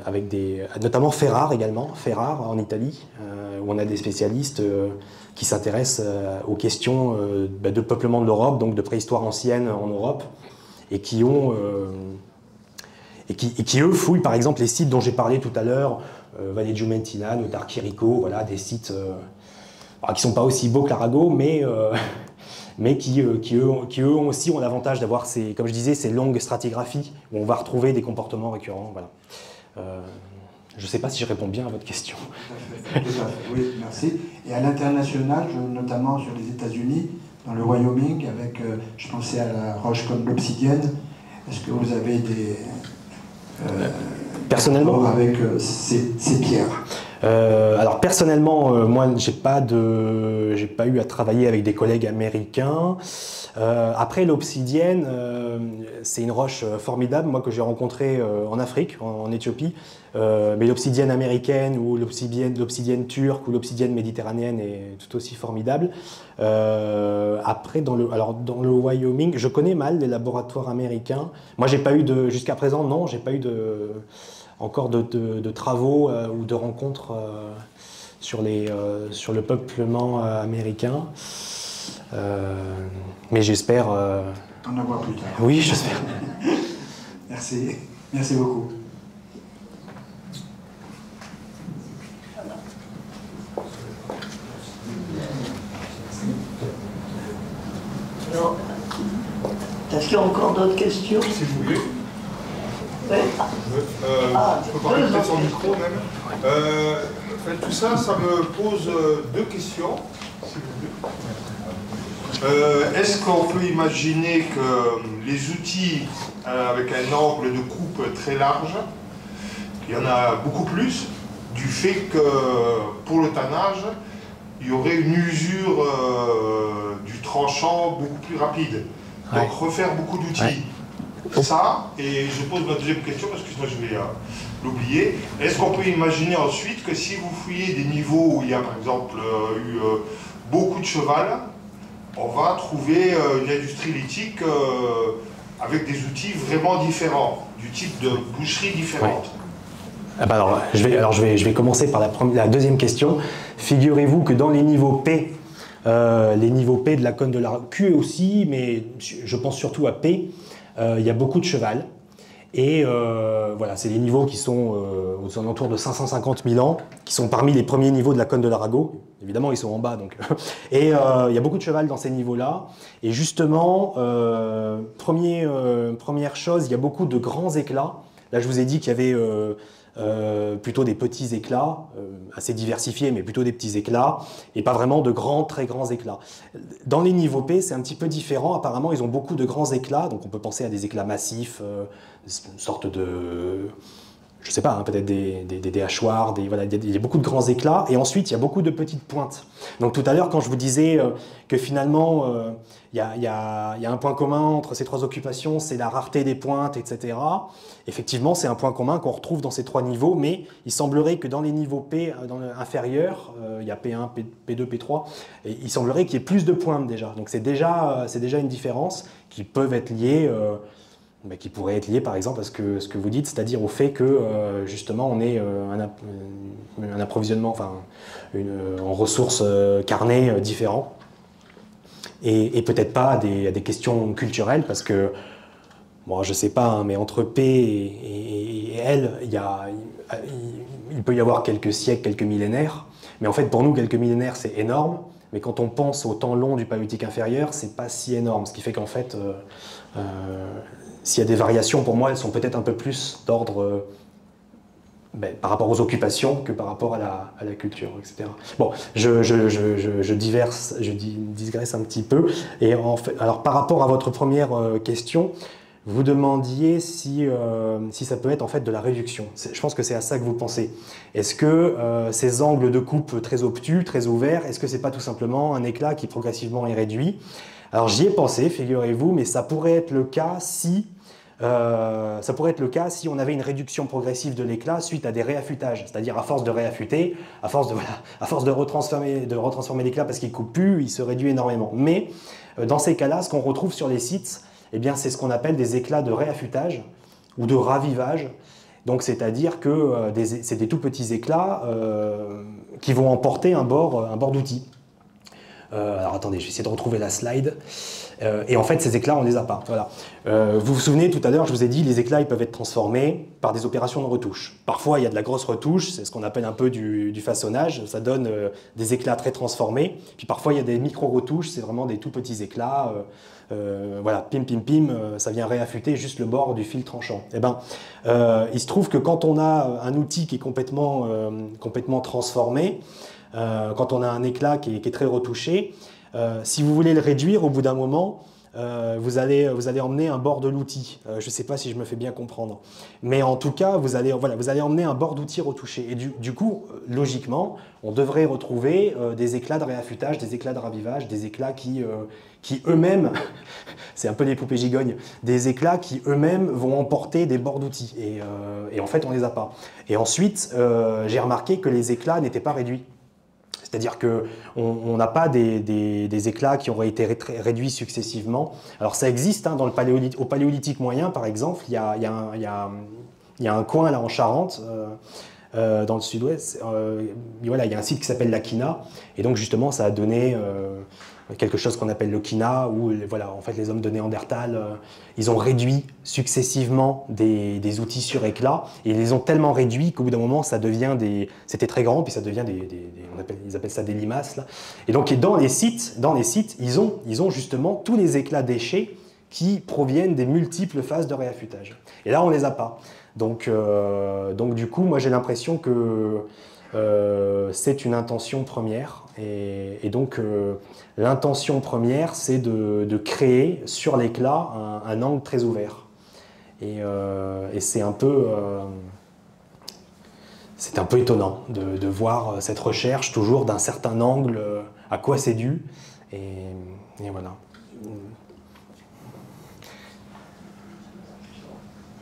Avec notamment Ferrare également, Ferrare en Italie, où on a des spécialistes qui s'intéressent aux questions de peuplement de l'Europe, donc de préhistoire ancienne en Europe, et qui eux fouillent par exemple les sites dont j'ai parlé tout à l'heure, Valle Giumentina, Notar Chirico, voilà, des sites qui ne sont pas aussi beaux que l'Arago, mais qui eux aussi ont l'avantage d'avoir, comme je disais, ces longues stratigraphies où on va retrouver des comportements récurrents. Voilà. Je ne sais pas si je réponds bien à votre question.
Tout à fait, oui, merci. Et à l'international, notamment sur les États-Unis, dans le Wyoming, je pensais à la roche comme l'obsidienne. Est-ce que vous avez des...
personnellement
avec ces pierres?
Alors personnellement, moi, j'ai pas eu à travailler avec des collègues américains. Après, l'obsidienne, c'est une roche formidable, moi que j'ai rencontrée en Afrique, en Éthiopie. Mais l'obsidienne américaine ou l'obsidienne turque ou l'obsidienne méditerranéenne est tout aussi formidable. Après, dans le Wyoming, je connais mal les laboratoires américains. Moi, j'ai pas eu jusqu'à présent, non, j'ai pas eu encore de travaux ou de rencontres sur le peuplement américain. Mais j'espère...
en avoir plus tard.
Oui, j'espère.
Merci. Merci beaucoup.
Alors, est-ce qu'il y a encore d'autres questions?
Si vous voulez.
Oui.
Je peux parler peut-être sur le micro même. En fait, tout ça, ça me pose deux questions, si vous voulez. Est-ce qu'on peut imaginer que les outils avec un angle de coupe très large, il y en a beaucoup plus, du fait que pour le tannage, il y aurait une usure du tranchant beaucoup plus rapide. Donc refaire beaucoup d'outils. Ça, et je pose ma deuxième question parce que sinon je vais l'oublier. Est-ce qu'on peut imaginer ensuite que si vous fouillez des niveaux où il y a par exemple eu beaucoup de cheval, on va trouver une industrie lithique avec des outils vraiment différents, du type de boucherie différente?
Ah bah alors, je vais commencer par la deuxième question. Figurez-vous que dans les niveaux P de la cône de la Q aussi, mais je pense surtout à P, il y a beaucoup de cheval. Et voilà, c'est des niveaux qui sont aux alentours de 550 000 ans, qui sont parmi les premiers niveaux de la cône de l'Arago. Évidemment, ils sont en bas. Donc. Et il y a beaucoup de cheval dans ces niveaux-là. Et justement, première chose, il y a beaucoup de grands éclats. Là, je vous ai dit qu'il y avait plutôt des petits éclats, assez diversifiés, mais plutôt des petits éclats, et pas vraiment de grands, très grands éclats. Dans les niveaux P, c'est un petit peu différent. Apparemment, ils ont beaucoup de grands éclats, donc on peut penser à des éclats massifs, une sorte de... je sais pas, hein, peut-être des hachoirs, voilà, il y a beaucoup de grands éclats, et ensuite il y a beaucoup de petites pointes. Donc tout à l'heure, quand je vous disais que finalement il y a un point commun entre ces trois occupations, c'est la rareté des pointes, etc. Effectivement, c'est un point commun qu'on retrouve dans ces trois niveaux, mais il semblerait que dans les niveaux P inférieurs, il y a P1, P2, P3, et il semblerait qu'il y ait plus de pointes déjà. Donc c'est déjà une différence qui peuvent être liées... qui pourrait être lié par exemple à ce que vous dites, c'est-à-dire au fait que justement on ait un approvisionnement, en ressources carnées différents. et peut-être pas à des questions culturelles, parce que, bon, je sais pas, hein, mais entre P et L, il peut y avoir quelques siècles, quelques millénaires, mais en fait pour nous quelques millénaires c'est énorme, mais quand on pense au temps long du paléolithique inférieur, c'est pas si énorme, ce qui fait qu'en fait, s'il y a des variations, pour moi elles sont peut-être un peu plus d'ordre par rapport aux occupations que par rapport à la culture, etc. Bon, je digresse un petit peu. Et en fait, alors par rapport à votre première question, vous demandiez si ça peut être en fait de la réduction. Je pense que c'est à ça que vous pensez. Est-ce que ces angles de coupe très obtus, très ouverts, est-ce que c'est pas tout simplement un éclat qui progressivement est réduit? Alors j'y ai pensé, figurez-vous, mais ça pourrait être le cas si on avait une réduction progressive de l'éclat suite à des réaffûtages, c'est-à-dire à force de réaffûter, à force de retransformer l'éclat parce qu'il ne coupe plus, il se réduit énormément. Mais dans ces cas-là, ce qu'on retrouve sur les sites, eh bien, c'est ce qu'on appelle des éclats de réaffûtage ou de ravivage. Donc, c'est-à-dire que c'est des tout petits éclats qui vont emporter un bord d'outil. Alors attendez, je vais essayer de retrouver la slide. Et en fait, ces éclats, on ne les a pas. Voilà. Vous vous souvenez, tout à l'heure, je vous ai dit, les éclats, ils peuvent être transformés par des opérations de retouche. Parfois, il y a de la grosse retouche, c'est ce qu'on appelle un peu du façonnage. Ça donne des éclats très transformés. Puis parfois, il y a des micro-retouches, c'est vraiment des tout petits éclats. Voilà, pim, pim, pim, ça vient réaffûter juste le bord du fil tranchant. Eh ben, il se trouve que quand on a un outil qui est complètement transformé, quand on a un éclat qui est très retouché, si vous voulez le réduire, au bout d'un moment, vous allez emmener un bord de l'outil. Je ne sais pas si je me fais bien comprendre. Mais en tout cas, vous allez emmener un bord d'outil retouché. Et du coup, logiquement, on devrait retrouver des éclats de réaffûtage, des éclats de ravivage, des éclats qui eux-mêmes, c'est un peu des poupées gigognes, des éclats qui eux-mêmes vont emporter des bords d'outils. Et en fait, on ne les a pas. Et ensuite, j'ai remarqué que les éclats n'étaient pas réduits. C'est-à-dire qu'on n'a pas des éclats qui auraient été réduits successivement. Alors ça existe hein, au paléolithique moyen, par exemple, il y a un coin là en Charente, dans le sud-ouest, voilà, il y a un site qui s'appelle la Quina, et donc justement ça a donné quelque chose qu'on appelle le Quina, où voilà, en fait les hommes de Néandertal, ils ont réduit successivement des outils sur éclat, et ils les ont tellement réduits qu'au bout d'un moment ça devient c'était très grand, puis ça devient ils appellent ça des limaces là. Et donc dans les sites, ils ont justement tous les éclats déchets qui proviennent des multiples phases de réaffûtage. Et là on les a pas. Donc du coup, moi j'ai l'impression que c'est une intention première, et donc l'intention première c'est de créer sur l'éclat un angle très ouvert, et c'est un peu étonnant de voir cette recherche toujours d'un certain angle, à quoi c'est dû, et voilà.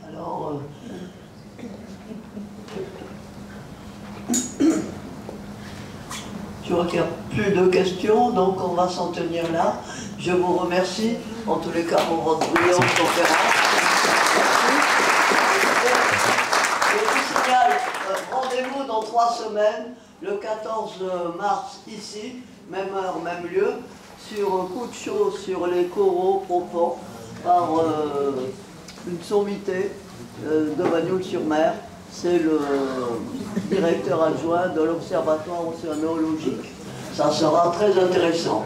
Alors, je vois qu'il n'y a plus de questions, donc on va s'en tenir là. Je vous remercie, en tous les cas, pour votre brillante conférence. Je vous signale, rendez-vous dans 3 semaines, le 14 mars, ici, même heure, même lieu, sur Coup de chaud sur les coraux profonds, par une sommité de Bagnols-sur-Mer. C'est le directeur adjoint de l'Observatoire océanologique. Ça sera très intéressant.